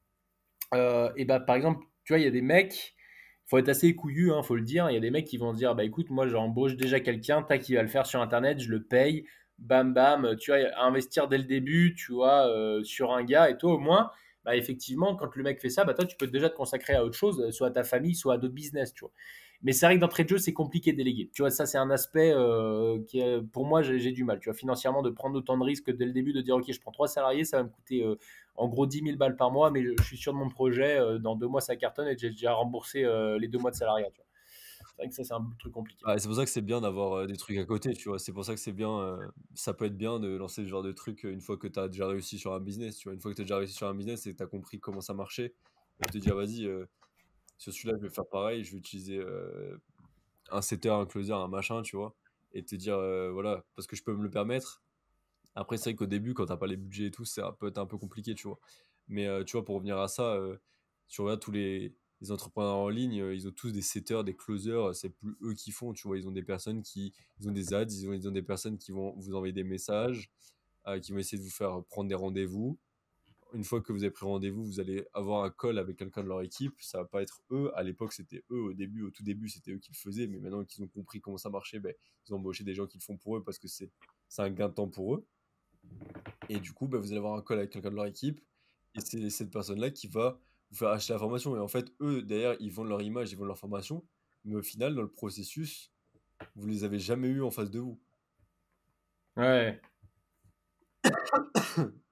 Et bah, par exemple, tu vois, il y a des mecs, il faut être assez couillu, hein, faut le dire. Il y a des mecs qui vont se dire, bah écoute, moi j'embauche déjà quelqu'un, tac, qui va le faire sur Internet, je le paye, bam bam, tu vois, investir dès le début, tu vois, sur un gars, et toi au moins, bah effectivement, quand le mec fait ça, bah toi tu peux déjà te consacrer à autre chose, soit à ta famille, soit à d'autres business, tu vois. Mais c'est vrai que d'entrée de jeu, c'est compliqué de déléguer. Tu vois, ça, c'est un aspect qui est, pour moi, j'ai du mal. Tu vois, financièrement, de prendre autant de risques dès le début, de dire, OK, je prends 3 salariés, ça va me coûter en gros 10 000 balles par mois, mais je suis sûr de mon projet. Dans 2 mois, ça cartonne et j'ai déjà remboursé les 2 mois de salariat. Tu vois. C'est vrai que ça, c'est un truc compliqué. Ah, c'est pour ça que c'est bien d'avoir, des trucs à côté, tu vois? C'est pour ça que c'est bien, ça peut être bien de lancer ce genre de truc, une fois que tu as déjà réussi sur un business, tu vois? Une fois que tu as déjà réussi sur un business et que tu as compris comment ça marchait et te dire: «Vas-y, sur celui-là, je vais faire pareil, je vais utiliser, un setter, un closer, un machin», tu vois? Et te dire, voilà, parce que je peux me le permettre. Après, c'est vrai qu'au début, quand tu as pas les budgets et tout, ça peut être un peu compliqué, tu vois? Mais, tu vois, pour revenir à ça, tu regardes tous les entrepreneurs en ligne, ils ont tous des setters, des closers, c'est plus eux qui font, tu vois? Ils ont des personnes qui ils ont des ads, ils ont des personnes qui vont vous envoyer des messages, qui vont essayer de vous faire prendre des rendez-vous. Une fois que vous avez pris rendez-vous, vous allez avoir un call avec quelqu'un de leur équipe. Ça va pas être eux. À l'époque, c'était eux au début, au tout début, c'était eux qui le faisaient. Mais maintenant qu'ils ont compris comment ça marchait, ben, ils ont embauché des gens qui le font pour eux parce que c'est un gain de temps pour eux. Et du coup, ben, vous allez avoir un call avec quelqu'un de leur équipe. Et c'est cette personne-là qui va vous faire acheter la formation. Et en fait, eux, derrière, ils vendent leur image, ils vendent leur formation. Mais au final, dans le processus, vous les avez jamais eu en face de vous. Ouais.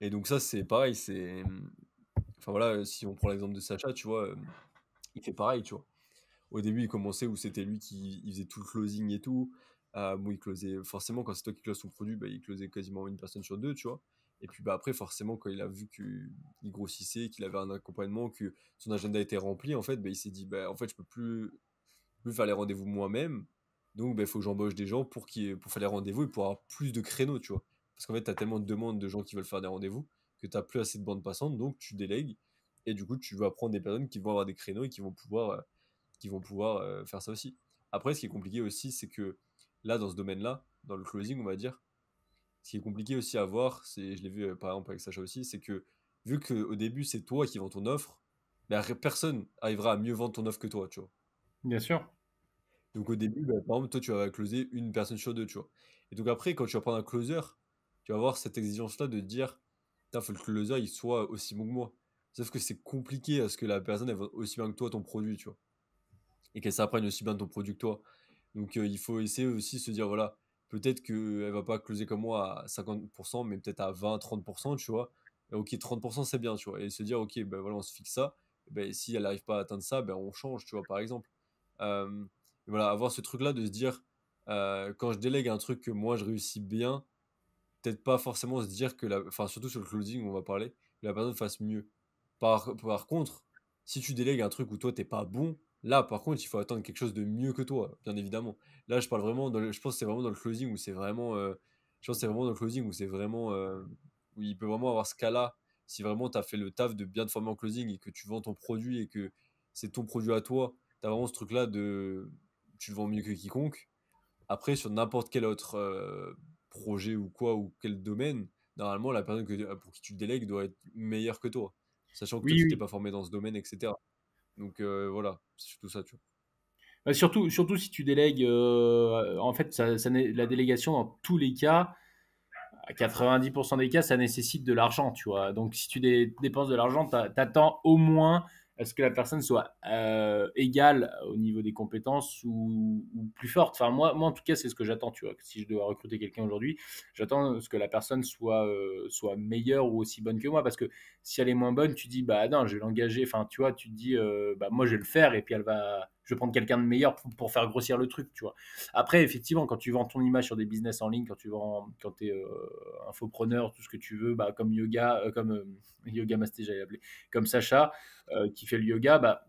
Et donc ça, c'est pareil. Enfin voilà, si on prend l'exemple de Sacha, tu vois, il fait pareil, tu vois. Au début, il commençait où c'était lui qui il faisait tout le closing et tout. Bon, il closait forcément, quand c'est toi qui closes ton produit, bah, il closait quasiment une personne sur deux, tu vois. Et puis bah, après, forcément, quand il a vu qu'il grossissait, qu'il avait un accompagnement, que son agenda était rempli, en fait, bah, il s'est dit, bah, en fait, je peux plus faire les rendez-vous moi-même. Donc, il faut que j'embauche des gens pour faire les rendez-vous et pour avoir plus de créneaux, tu vois. Parce qu'en fait, tu as tellement de demandes de gens qui veulent faire des rendez-vous que tu n'as plus assez de bandes passantes, donc tu délègues. Et du coup, tu vas prendre des personnes qui vont avoir des créneaux et qui vont pouvoir faire ça aussi. Après, ce qui est compliqué aussi, c'est que là, dans ce domaine-là, dans le closing, on va dire, ce qui est compliqué aussi à voir, je l'ai vu par exemple avec Sacha aussi, c'est que vu qu'au début, c'est toi qui vends ton offre, ben, personne arrivera à mieux vendre ton offre que toi, tu vois. Bien sûr. Donc au début, bah, par exemple, toi, tu vas closer une personne sur deux, tu vois. Et donc après, quand tu vas prendre un closer, tu vas avoir cette exigence-là de te dire, il faut que le closer, il soit aussi bon que moi. Sauf que c'est compliqué à ce que la personne, elle vende aussi bien que toi ton produit, tu vois. Et qu'elle s'apprenne aussi bien de ton produit que toi. Donc il faut essayer aussi de se dire, voilà, peut-être qu'elle va pas closer comme moi à 50%, mais peut-être à 20-30%, tu vois. Et ok, 30% c'est bien, tu vois. Et se dire, ok, ben voilà, on se fixe ça. Et ben, si elle n'arrive pas à atteindre ça, ben on change, tu vois, par exemple. Euh, et voilà, avoir ce truc-là de se dire, quand je délègue un truc que moi je réussis bien, peut-être pas forcément se dire que enfin surtout sur le closing, on va parler, que la personne fasse mieux. Par contre, si tu délègues un truc où toi t'es pas bon, là par contre il faut attendre quelque chose de mieux que toi, bien évidemment. Là je parle vraiment je pense que c'est vraiment dans le closing où c'est vraiment, je pense que c'est vraiment dans le closing où c'est vraiment, où il peut vraiment avoir ce cas-là. Si vraiment tu as fait le taf de bien te former en closing et que tu vends ton produit et que c'est ton produit à toi, tu as vraiment ce truc-là de tu le vends mieux que quiconque. Après, sur n'importe quel autre projet ou quoi, ou quel domaine, normalement, la personne pour qui tu le délègues doit être meilleure que toi, sachant que toi, Oui, tu t'es oui. pas formé dans ce domaine, etc. Donc voilà, c'est surtout ça, tu vois. Bah, surtout si tu délègues, en fait, la délégation, dans tous les cas, à 90% des cas, ça nécessite de l'argent, tu vois. Donc, si tu dépenses de l'argent, t'attends au moins à ce que la personne soit égale au niveau des compétences ou plus forte. Enfin, moi, en tout cas, c'est ce que j'attends, tu vois. Si je dois recruter quelqu'un aujourd'hui, j'attends ce que la personne soit meilleure ou aussi bonne que moi. Parce que si elle est moins bonne, tu dis, bah non, je vais l'engager. Enfin, tu vois, tu te dis, bah moi, je vais le faire et puis je vais prendre quelqu'un de meilleur pour faire grossir le truc, tu vois. Après, effectivement, quand tu vends ton image sur des business en ligne, quand tu es infopreneur, tout ce que tu veux, bah, comme Yoga Masté, j'allais l'appeler, comme Sacha, qui fait le yoga, bah,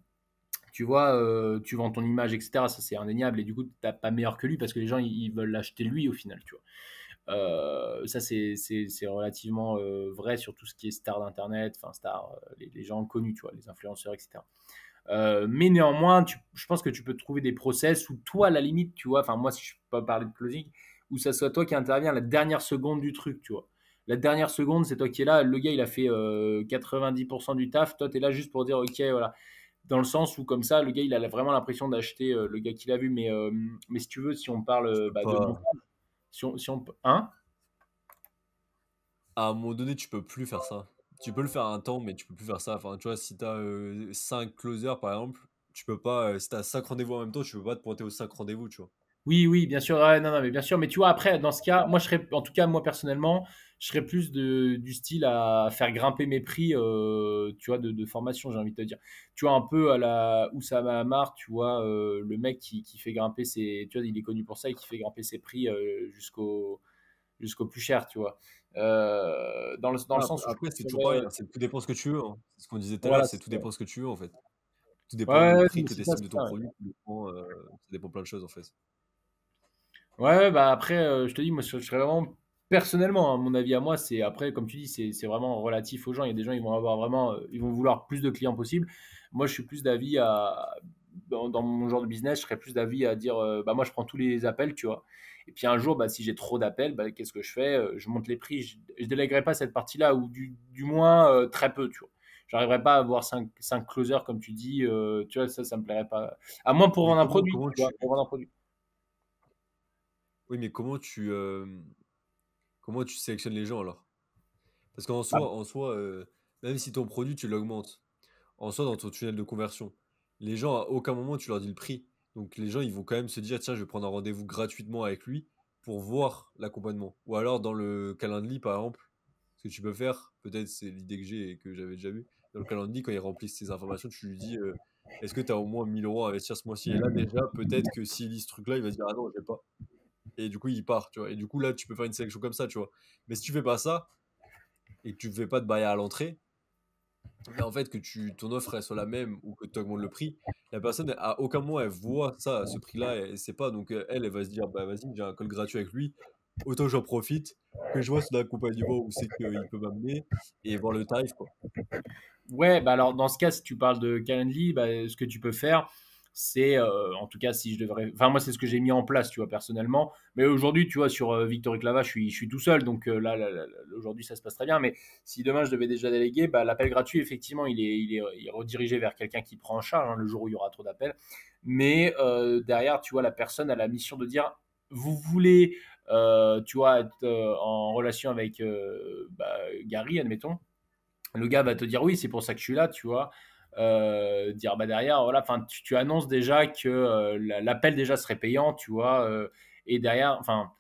tu vois, tu vends ton image, etc. Ça, c'est indéniable. Et du coup, tu n'as pas meilleur que lui parce que les gens, ils veulent l'acheter lui au final, tu vois. Ça, c'est relativement vrai sur tout ce qui est star d'Internet, enfin, star, les gens connus, tu vois, les influenceurs, etc. Mais néanmoins, je pense que tu peux trouver des process où toi, à la limite, tu vois, enfin moi, si je peux pas parler de closing, où ça soit toi qui intervient à la dernière seconde du truc, tu vois. La dernière seconde, c'est toi qui es là. Le gars, il a fait 90% du taf. Toi, tu es là juste pour dire, OK, voilà. Dans le sens où, comme ça, le gars, il a vraiment l'impression d'acheter le gars qu'il a vu. Mais si tu veux, si on parle Tu peux de pas. montage, si on. Hein. À un moment donné, tu peux plus faire ça. Tu peux le faire un temps, mais tu peux plus faire ça. Enfin, tu vois, si tu as 5 closers, par exemple, tu peux pas, si tu as 5 rendez-vous en même temps, tu peux pas te pointer aux 5 rendez-vous, tu vois. Oui, oui, bien sûr. Ouais, non, non, mais bien sûr. Mais tu vois, après, dans ce cas, moi, je serais, en tout cas, moi, personnellement, je serais plus du style à faire grimper mes prix, tu vois, de formation, j'ai envie de te dire. Tu vois, un peu à la Oussama Hamar, tu vois, le mec qui fait grimper ses, tu vois, il est connu pour ça et qui fait grimper ses prix jusqu'au plus cher, tu vois. Dans le Ouais, sens où je après, c'est toujours préférais, pareil, hein, c'est tout dépend ce que tu veux, hein. C'est ce qu'on disait tout à l'heure, voilà, c'est c'est tout ça. dépend ce que tu veux, en fait. Tout Ouais, dépend ouais, le ouais, prix mais que tu c'est ça, estimes c'est de ton ça. produit, tout dépend, ça dépend plein de choses, en fait. Ouais, ouais, bah après, je te dis, moi, je serais vraiment, personnellement, hein, mon avis à moi, c'est après, comme tu dis, c'est vraiment relatif aux gens. Il y a des gens, ils vont avoir vraiment, ils vont vouloir plus de clients possible. Moi, je suis plus d'avis dans mon genre de business, je serais plus d'avis à dire, bah moi, je prends tous les appels, tu vois. Et puis un jour, bah, si j'ai trop d'appels, bah, qu'est-ce que je fais? Je monte les prix. Je délèguerai pas cette partie-là, ou du moins très peu, tu vois. J'arriverai pas à avoir cinq closers, comme tu dis, tu vois, ça me plairait pas. À moins pour Mais vendre un comment, produit, comment tu vois, tu, pour vendre un produit. oui, mais comment tu sélectionnes les gens alors? Parce qu'en Bah, soi, même si ton produit, tu l'augmentes, en soi, dans ton tunnel de conversion, les gens, à aucun moment, tu leur dis le prix. Donc, les gens, ils vont quand même se dire, tiens, je vais prendre un rendez-vous gratuitement avec lui pour voir l'accompagnement. Ou alors, dans le Calendly, par exemple, ce que tu peux faire, peut-être c'est l'idée que j'ai et que j'avais déjà vue, dans le Calendly, quand il remplit ces informations, tu lui dis, est-ce que tu as au moins 1 000 € à investir ce mois-ci? Et là, déjà, peut-être que s'il lit ce truc-là, il va se dire, ah non, j'ai pas. Et du coup, il part, tu vois. Et du coup, là, tu peux faire une sélection comme ça, tu vois. Mais si tu fais pas ça, et que tu ne fais pas de barrière à l'entrée, mais en fait, que ton offre elle soit la même ou que tu augmentes le prix, la personne, à aucun moment, elle voit ça, à ce prix-là, et sait pas. Donc, elle va se dire, bah vas-y, j'ai un call gratuit avec lui, autant j'en profite, que je vois son accompagnement où c'est qu'il peut m'amener, et voir le tarif, quoi. ouais, bah alors dans ce cas, si tu parles de Calendly, bah, ce que tu peux faire, c'est, en tout cas, si je devrais, enfin moi c'est ce que j'ai mis en place, tu vois, personnellement. Mais aujourd'hui, tu vois, sur Victory Clava, je suis tout seul, donc aujourd'hui ça se passe très bien. Mais si demain je devais déjà déléguer, bah, l'appel gratuit, effectivement, il est redirigé vers quelqu'un qui prend en charge, hein, le jour où il y aura trop d'appels. Mais derrière, tu vois, la personne a la mission de dire, vous voulez, tu vois, être en relation avec bah, Gary, admettons. Le gars va te dire oui, c'est pour ça que je suis là, tu vois. Dire bah derrière, voilà, enfin, tu annonces déjà que l'appel déjà serait payant, tu vois. Et derrière, enfin,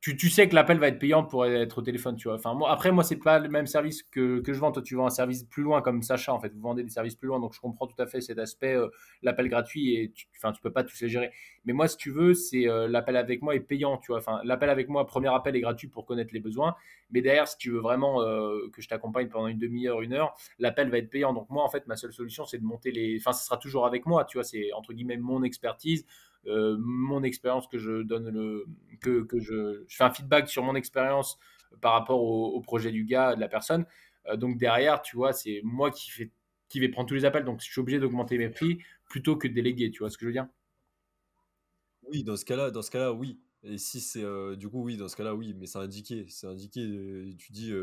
tu sais que l'appel va être payant pour être au téléphone, tu vois. Enfin, moi, après, moi, c'est pas le même service que je vends. Toi, tu vends un service plus loin, comme Sacha, en fait. Vous vendez des services plus loin, donc je comprends tout à fait cet aspect, l'appel gratuit, et enfin, tu peux pas tous les gérer. Mais moi, si tu veux, c'est l'appel avec moi est payant, tu vois. Enfin, l'appel avec moi, premier appel est gratuit pour connaître les besoins. Mais derrière, si tu veux vraiment que je t'accompagne pendant une demi-heure, 1 heure, l'appel va être payant. Donc moi, en fait, ma seule solution, c'est de monter les. Enfin, ce sera toujours avec moi, tu vois. C'est entre guillemets mon expertise, mon expérience que je donne que je fais un feedback sur mon expérience par rapport au projet du gars, de la personne. Donc derrière, tu vois, c'est moi qui vais prendre tous les appels. Donc je suis obligé d'augmenter mes prix plutôt que de déléguer. Tu vois ce que je veux dire? Oui, dans ce cas-là, oui. Et si c'est du coup, oui, dans ce cas-là, oui, mais c'est indiqué. Tu dis,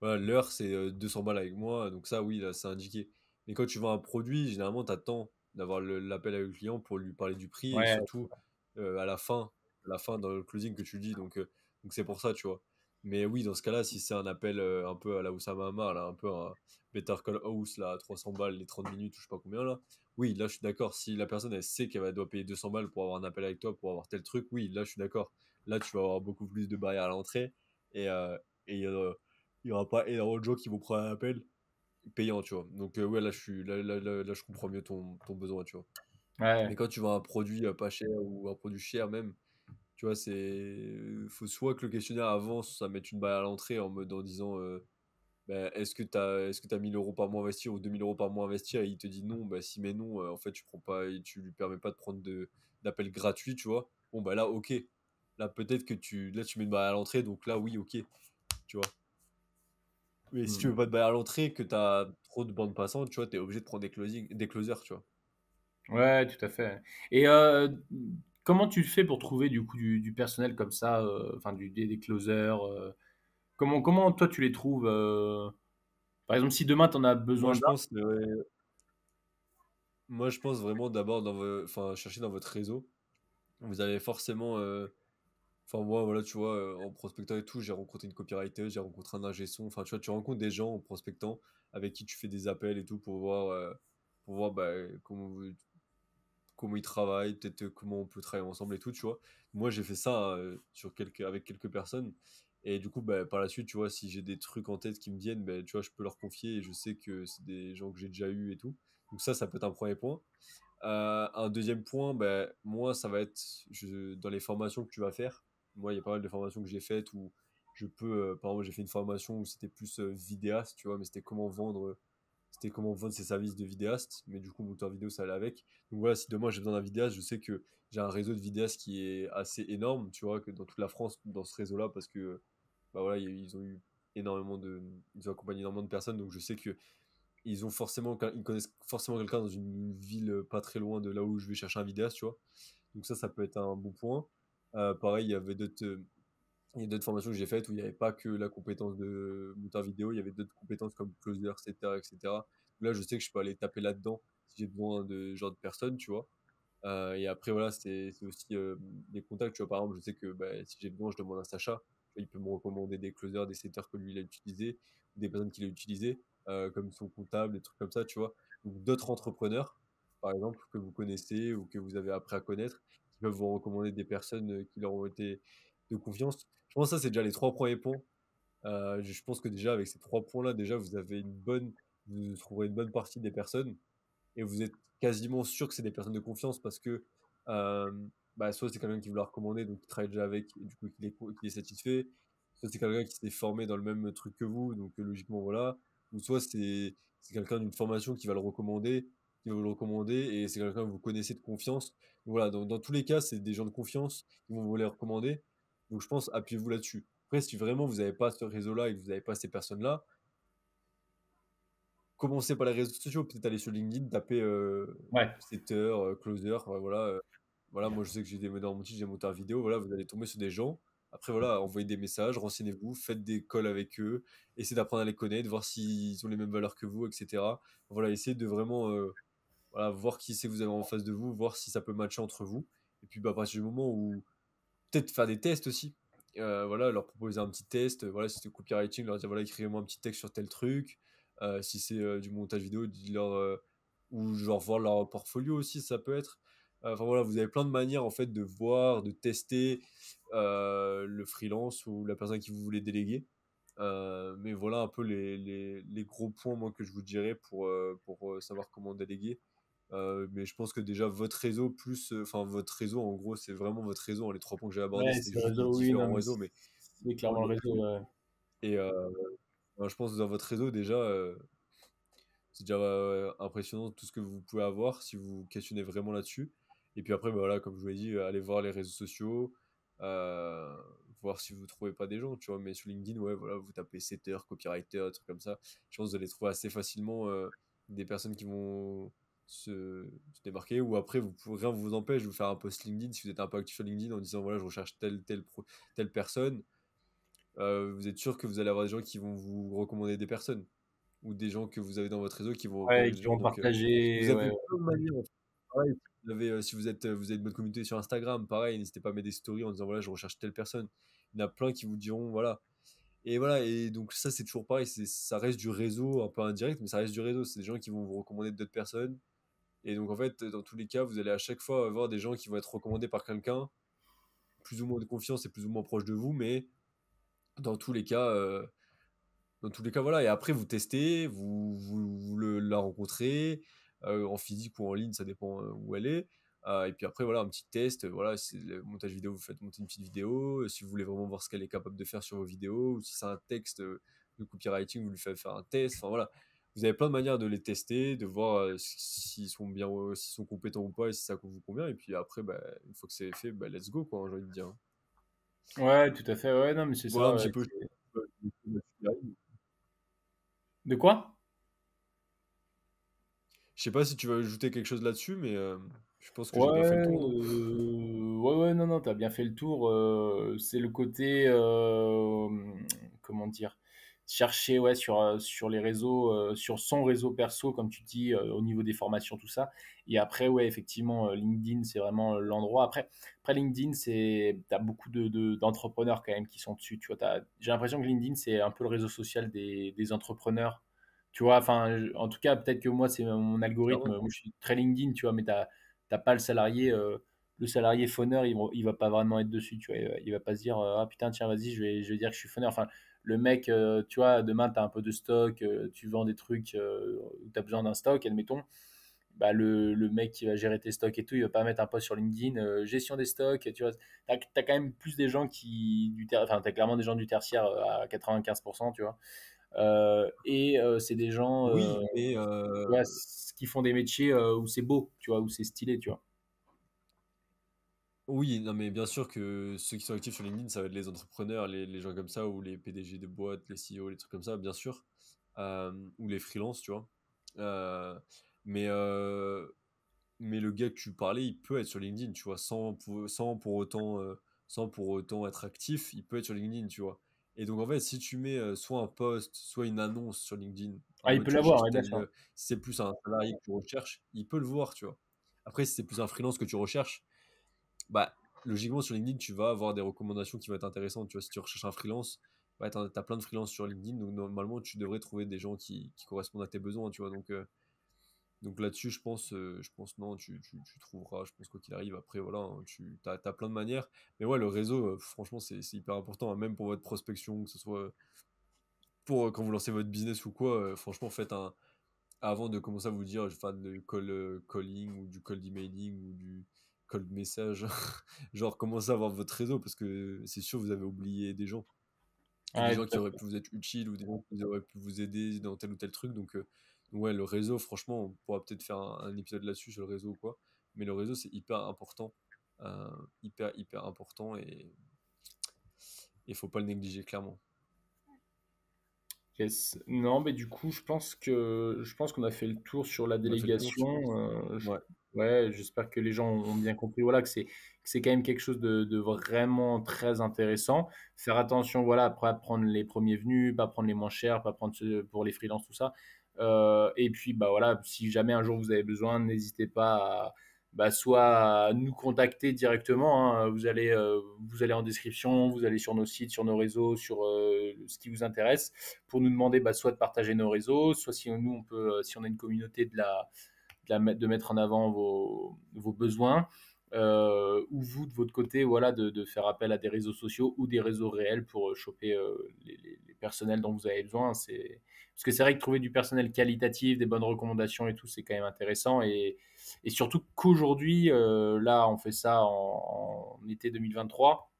voilà, l'heure c'est 200 balles avec moi, donc ça, oui, là, c'est indiqué. Mais quand tu vends un produit, généralement, tu attends d'avoir l'appel avec le client pour lui parler du prix et Ouais, surtout à la fin dans le closing que tu le dis, donc c'est pour ça, tu vois. Mais oui, dans ce cas-là, si c'est un appel un peu à la Oussama Hamar, là, un peu un Better Call House, là, à 300 balles, les 30 minutes, ou je sais pas combien, là. Oui, là, je suis d'accord. Si la personne, elle sait doit payer 200 balles pour avoir un appel avec toi, pour avoir tel truc, oui, là, je suis d'accord. Là, tu vas avoir beaucoup plus de barrières à l'entrée et il y aura pas énormément de gens qui vont prendre un appel payant, tu vois. Donc, ouais, là, je comprends mieux ton besoin, tu vois. Mais ouais. quand tu vends un produit pas cher ou un produit cher même, tu vois, faut soit que le questionnaire avance, ça mette une barrière à l'entrée en disant bah, est-ce que tu as 1 000 € par mois à investir ou 2 000 € par mois à investir et il te dit non, bah si mais non, en fait tu prends pas, tu lui permets pas de prendre d'appels gratuits, tu vois. Bon bah là ok. Là peut-être que tu mets une barrière à l'entrée, donc là oui ok, tu vois. Mais si tu veux Mm. pas de barrière à l'entrée, que tu as trop de bandes passantes, tu vois, tu es obligé de prendre des closers, tu vois. Ouais, tout à fait. Et comment tu fais pour trouver du coup du personnel comme ça, enfin des closers comment toi tu les trouves par exemple, si demain tu en as Moi besoin je d'un. pense moi je pense vraiment d'abord enfin chercher dans votre réseau. Vous avez forcément enfin, moi, voilà, tu vois, en prospectant et tout, j'ai rencontré une copywriter, j'ai rencontré un ingé son. Enfin, tu vois, tu rencontres des gens en prospectant avec qui tu fais des appels et tout pour voir bah, comment, comment ils travaillent, peut-être comment on peut travailler ensemble et tout, tu vois. Moi, j'ai fait ça avec quelques personnes. Et du coup, bah, par la suite, tu vois, si j'ai des trucs en tête qui me viennent, bah, tu vois, je peux leur confier et je sais que c'est des gens que j'ai déjà eu et tout. Donc ça peut être un premier point. Un deuxième point, bah, moi, ça va être dans les formations que tu vas faire. Moi, il y a pas mal de formations que j'ai faites où je peux, par exemple, j'ai fait une formation où c'était plus vidéaste, tu vois, mais c'était comment vendre ses services de vidéaste. Mais du coup, monteur vidéo, ça allait avec. Donc voilà, si demain j'ai besoin d'un vidéaste, je sais que j'ai un réseau de vidéastes qui est assez énorme, tu vois, que dans toute la France, dans ce réseau-là, parce que, bah voilà, ils ont eu ils ont accompagné énormément de personnes, donc je sais que ils connaissent forcément quelqu'un dans une ville pas très loin de là où je vais chercher un vidéaste, tu vois. Donc ça peut être un bon point. Pareil, il y a d'autres formations que j'ai faites où il n'y avait pas que la compétence de monteur vidéo, il y avait d'autres compétences comme closer, setter, etc. Là, je sais que je peux aller taper là-dedans si j'ai besoin de ce genre de personnes, tu vois. Et après, voilà, c'est aussi des contacts. Tu vois, par exemple, je sais que bah, si j'ai besoin, je demande à Sacha. Il peut me recommander des closers, des setters que lui, il a utilisés, ou des personnes qu'il a utilisées, comme son comptable, des trucs comme ça, tu vois. Donc, d'autres entrepreneurs, par exemple, que vous connaissez ou que vous avez appris à connaître, qui peuvent vous recommander des personnes qui leur ont été de confiance. Je pense que ça, c'est déjà les trois premiers points. Je pense que déjà, avec ces trois points-là, déjà, vous trouverez une bonne partie des personnes et vous êtes quasiment sûr que c'est des personnes de confiance parce que euh, bah, soit c'est quelqu'un qui vous l'a recommandé, donc il travaille déjà avec, et du coup qu'il est satisfait, soit c'est quelqu'un qui s'est formé dans le même truc que vous, donc logiquement voilà, ou soit c'est quelqu'un d'une formation qui va vous le recommander, et c'est quelqu'un que vous connaissez de confiance. Donc voilà, dans tous les cas, c'est des gens de confiance qui vont vous les recommander. Donc je pense, appuyez-vous là-dessus. Après, si vraiment vous n'avez pas ce réseau-là et que vous n'avez pas ces personnes-là, commencer par les réseaux sociaux, peut-être aller sur LinkedIn, taper Ouais. setter, closer, voilà. Voilà, moi je sais que j'ai des dans mon titre, j'ai monté un vidéo, voilà, vous allez tomber sur des gens. Après, voilà, envoyez des messages, renseignez-vous, faites des calls avec eux, essayez d'apprendre à les connaître, voir s'ils ont les mêmes valeurs que vous, etc. Voilà, essayez de vraiment voilà, voir qui c'est que vous avez en face de vous, voir si ça peut matcher entre vous. Et puis, bah, à partir du moment où peut-être faire des tests aussi. Voilà, leur proposer un petit test. Voilà, si c'est copywriting, leur dire voilà, écrivez-moi un petit texte sur tel truc. Si c'est du montage vidéo, dis-leur ou genre voir leur portfolio aussi, ça peut être. Enfin voilà, vous avez plein de manières en fait de voir, de tester le freelance ou la personne qui vous voulez déléguer. Mais voilà un peu les gros points moi que je vous dirais pour savoir comment déléguer. Mais je pense que déjà votre réseau plus, enfin votre réseau en gros c'est vraiment votre réseau, hein. Les trois points que j'ai abordés Ouais, c'était c'est le juste des réseau, oui, non, différents mais réseaux, mais c'est vraiment clairement le le réseau. tout. Ouais. Et je pense que dans votre réseau déjà c'est déjà impressionnant tout ce que vous pouvez avoir si vous vous questionnez vraiment là-dessus. Et puis après bah, voilà comme je vous l'ai dit, allez voir les réseaux sociaux, euh, voir si vous trouvez pas des gens, tu vois. Mais sur LinkedIn ouais voilà vous tapez setter, copywriter, des trucs comme ça. Je pense que vous allez trouver assez facilement des personnes qui vont se démarquer, ou après vous pouvez, rien vous empêche de vous faire un post LinkedIn si vous êtes un peu actif sur LinkedIn en disant voilà je recherche telle personne. Vous êtes sûr que vous allez avoir des gens qui vont vous recommander des personnes ou des gens que vous avez dans votre réseau qui vont Ouais, recommander des qui gens. vont Donc partager. vous Ouais, avez plein de manières en fait. Pareil, si vous avez une bonne communauté sur Instagram, pareil, n'hésitez pas à mettre des stories en disant voilà je recherche telle personne. Il y en a plein qui vous diront voilà. Et voilà, et donc ça c'est toujours pareil, ça reste du réseau un peu indirect, mais ça reste du réseau. C'est des gens qui vont vous recommander d'autres personnes. Et donc en fait, dans tous les cas, vous allez à chaque fois avoir des gens qui vont être recommandés par quelqu'un, plus ou moins de confiance et plus ou moins proche de vous, mais dans tous les cas, voilà. Et après, vous testez, la rencontrez, en physique ou en ligne, ça dépend où elle est. Et puis après, voilà, un petit test. Voilà, si c'est le montage vidéo, vous faites monter une petite vidéo. Si vous voulez vraiment voir ce qu'elle est capable de faire sur vos vidéos, ou si c'est un texte de copywriting, vous lui faites faire un test. Enfin voilà, vous avez plein de manières de les tester, de voir s'ils sont bien, s'ils sont compétents ou pas, et si ça vous convient. Et puis après, bah, une fois que c'est fait, bah, let's go, quoi, hein, j'ai envie de dire. ouais, tout à fait. Ouais, non, mais c'est Voilà ça. un Ouais. petit peu. De quoi? Je sais pas si tu veux ajouter quelque chose là-dessus, mais je pense que j'ai bien fait le Ouais, tour, non? ouais, ouais, non, non, t'as bien fait le tour. C'est le côté, comment dire, chercher ouais, sur les réseaux, sur son réseau perso, comme tu dis, au niveau des formations, tout ça. Et après, ouais, effectivement, LinkedIn, c'est vraiment l'endroit. Après LinkedIn, t'as beaucoup d'entrepreneurs quand même qui sont dessus. Tu vois, j'ai l'impression que LinkedIn, c'est un peu le réseau social des entrepreneurs. Tu vois, enfin, en tout cas, peut-être que moi, c'est mon algorithme. Clairement. Moi, je suis très LinkedIn, tu vois, mais t'as pas le salarié phoneur, il va pas vraiment être dessus, tu vois. Il va pas se dire, ah putain, tiens, vas-y, je vais dire que je suis phoneur. Enfin, le mec, tu vois, demain, tu as un peu de stock, tu vends des trucs où tu as besoin d'un stock, admettons. Bah, le mec qui va gérer tes stocks et tout, il va pas mettre un post sur LinkedIn, gestion des stocks, tu vois. T'as quand même plus des gens enfin, t'as clairement des gens du tertiaire à 95%, tu vois. C'est des gens Oui, mais tu vois, qui font des métiers où c'est beau, tu vois, où c'est stylé, tu vois. oui, non, mais bien sûr que ceux qui sont actifs sur LinkedIn, ça va être les entrepreneurs, les gens comme ça, ou les PDG de boîtes, les CEO, les trucs comme ça, bien sûr. Ou les freelances, tu vois. Euh, mais, euh, mais le gars que tu parlais, il peut être sur LinkedIn, tu vois, sans pour autant être actif, il peut être sur LinkedIn, tu vois. Et donc, en fait, si tu mets soit un post, soit une annonce sur LinkedIn, en Ah, il mode peut tu l'avoir, recherches ouais, bien sûr. si c'est plus un salarié que tu recherches, il peut le voir, tu vois. Après, si c'est plus un freelance que tu recherches, bah, logiquement, sur LinkedIn, tu vas avoir des recommandations qui vont être intéressantes. Tu vois, si tu recherches un freelance, bah, tu as plein de freelances sur LinkedIn, donc normalement, tu devrais trouver des gens qui correspondent à tes besoins, tu vois. Donc là-dessus, je pense non, tu trouveras, je pense quoi qu'il arrive. Après, voilà, hein, tu as plein de manières. Mais ouais, le réseau, franchement, c'est hyper important, hein, même pour votre prospection, que ce soit pour quand vous lancez votre business ou quoi. Franchement, avant de commencer à vous dire, je fais de calling ou du cold emailing ou du cold message, genre commencez à avoir votre réseau parce que c'est sûr, vous avez oublié des gens. Et des Ouais, gens tout qui à auraient fait. pu vous être utiles ou des gens qui auraient pu vous aider dans tel ou tel truc. Ouais, le réseau, franchement, on pourra peut-être faire un épisode là-dessus sur le réseau ou quoi. Mais le réseau, c'est hyper important. euh, hyper important et il faut pas le négliger, clairement. Yes. Non, mais du coup, je pense qu'on a fait le tour sur la On a fait le tour, tu penses? délégation. Ouais. Ouais, j'espère que les gens ont bien compris, voilà, que c'est quand même quelque chose de vraiment très intéressant. Faire attention, voilà, après à prendre les premiers venus, pas prendre les moins chers, pas prendre ceux pour les freelances, tout ça. Et puis, bah voilà, si jamais un jour vous avez besoin, n'hésitez pas bah, soit à nous contacter directement, hein. Vous allez en description, vous allez sur nos sites, sur nos réseaux, sur ce qui vous intéresse, pour nous demander bah, soit de partager nos réseaux, soit si nous on peut, si on a une communauté de mettre en avant vos besoins, ou vous de votre côté, voilà, de faire appel à des réseaux sociaux ou des réseaux réels pour choper les personnels dont vous avez besoin. Parce que c'est vrai que trouver du personnel qualitatif, des bonnes recommandations et tout, c'est quand même intéressant. Et surtout qu'aujourd'hui, là, on fait ça en été 2023.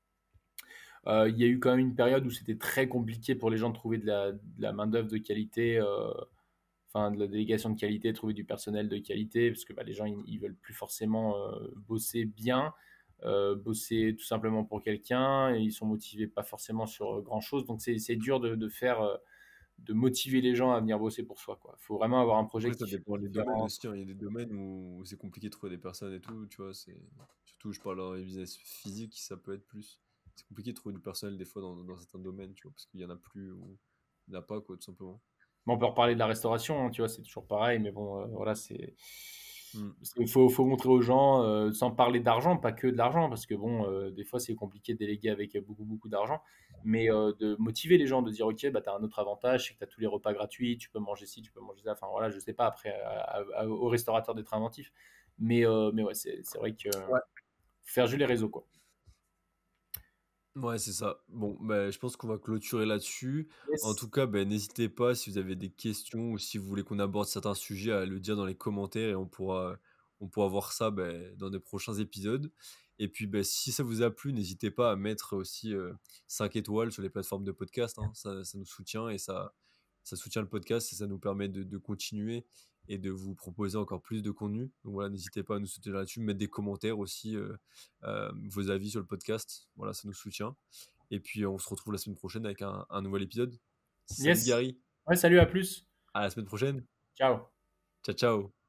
Il y a eu quand même une période où c'était très compliqué pour les gens de trouver de la main-d'œuvre de qualité, enfin de la délégation de qualité, trouver du personnel de qualité, parce que bah, les gens ils veulent plus forcément bosser bien, bosser tout simplement pour quelqu'un, et ils sont motivés pas forcément sur grand chose. Donc c'est dur de faire, de motiver les gens à venir bosser pour soi, quoi. Il faut vraiment avoir un projet Après, qui ça fait dépend la des domaines différence. aussi, hein. Il y a des domaines où c'est compliqué de trouver des personnes et tout, tu vois. Surtout, je parle dans les business physiques, ça peut être plus. C'est compliqué de trouver du personnel des fois dans certains domaines, tu vois, parce qu'il y en a plus ou il n'y en a pas, quoi, tout simplement. Bon, on peut reparler de la restauration, hein, tu vois, c'est toujours pareil, mais bon, voilà, Hmm. faut montrer aux gens, sans parler d'argent, pas que de l'argent, parce que bon, des fois c'est compliqué de déléguer avec beaucoup d'argent, mais de motiver les gens, de dire, ok, bah, tu as un autre avantage, c'est que tu as tous les repas gratuits, tu peux manger ci, tu peux manger ça, enfin voilà, je sais pas, après, aux restaurateurs d'être inventifs, mais ouais, c'est vrai que Ouais. faire jouer les réseaux, quoi. Ouais, c'est ça. Bon, bah, je pense qu'on va clôturer là-dessus. En Yes. tout cas, bah, n'hésitez pas si vous avez des questions ou si vous voulez qu'on aborde certains sujets à le dire dans les commentaires et on pourra voir ça bah, dans des prochains épisodes. Et puis, bah, si ça vous a plu, n'hésitez pas à mettre aussi 5 étoiles sur les plateformes de podcast, hein. Ça nous soutient et ça soutient le podcast et ça nous permet de continuer et de vous proposer encore plus de contenu. Donc voilà, n'hésitez pas à nous soutenir là-dessus, mettre des commentaires aussi, vos avis sur le podcast. Voilà, ça nous soutient. Et puis on se retrouve la semaine prochaine avec un nouvel épisode. Salut Yes. Gary, Ouais, salut, à plus. à la semaine prochaine. Ciao. Ciao ciao.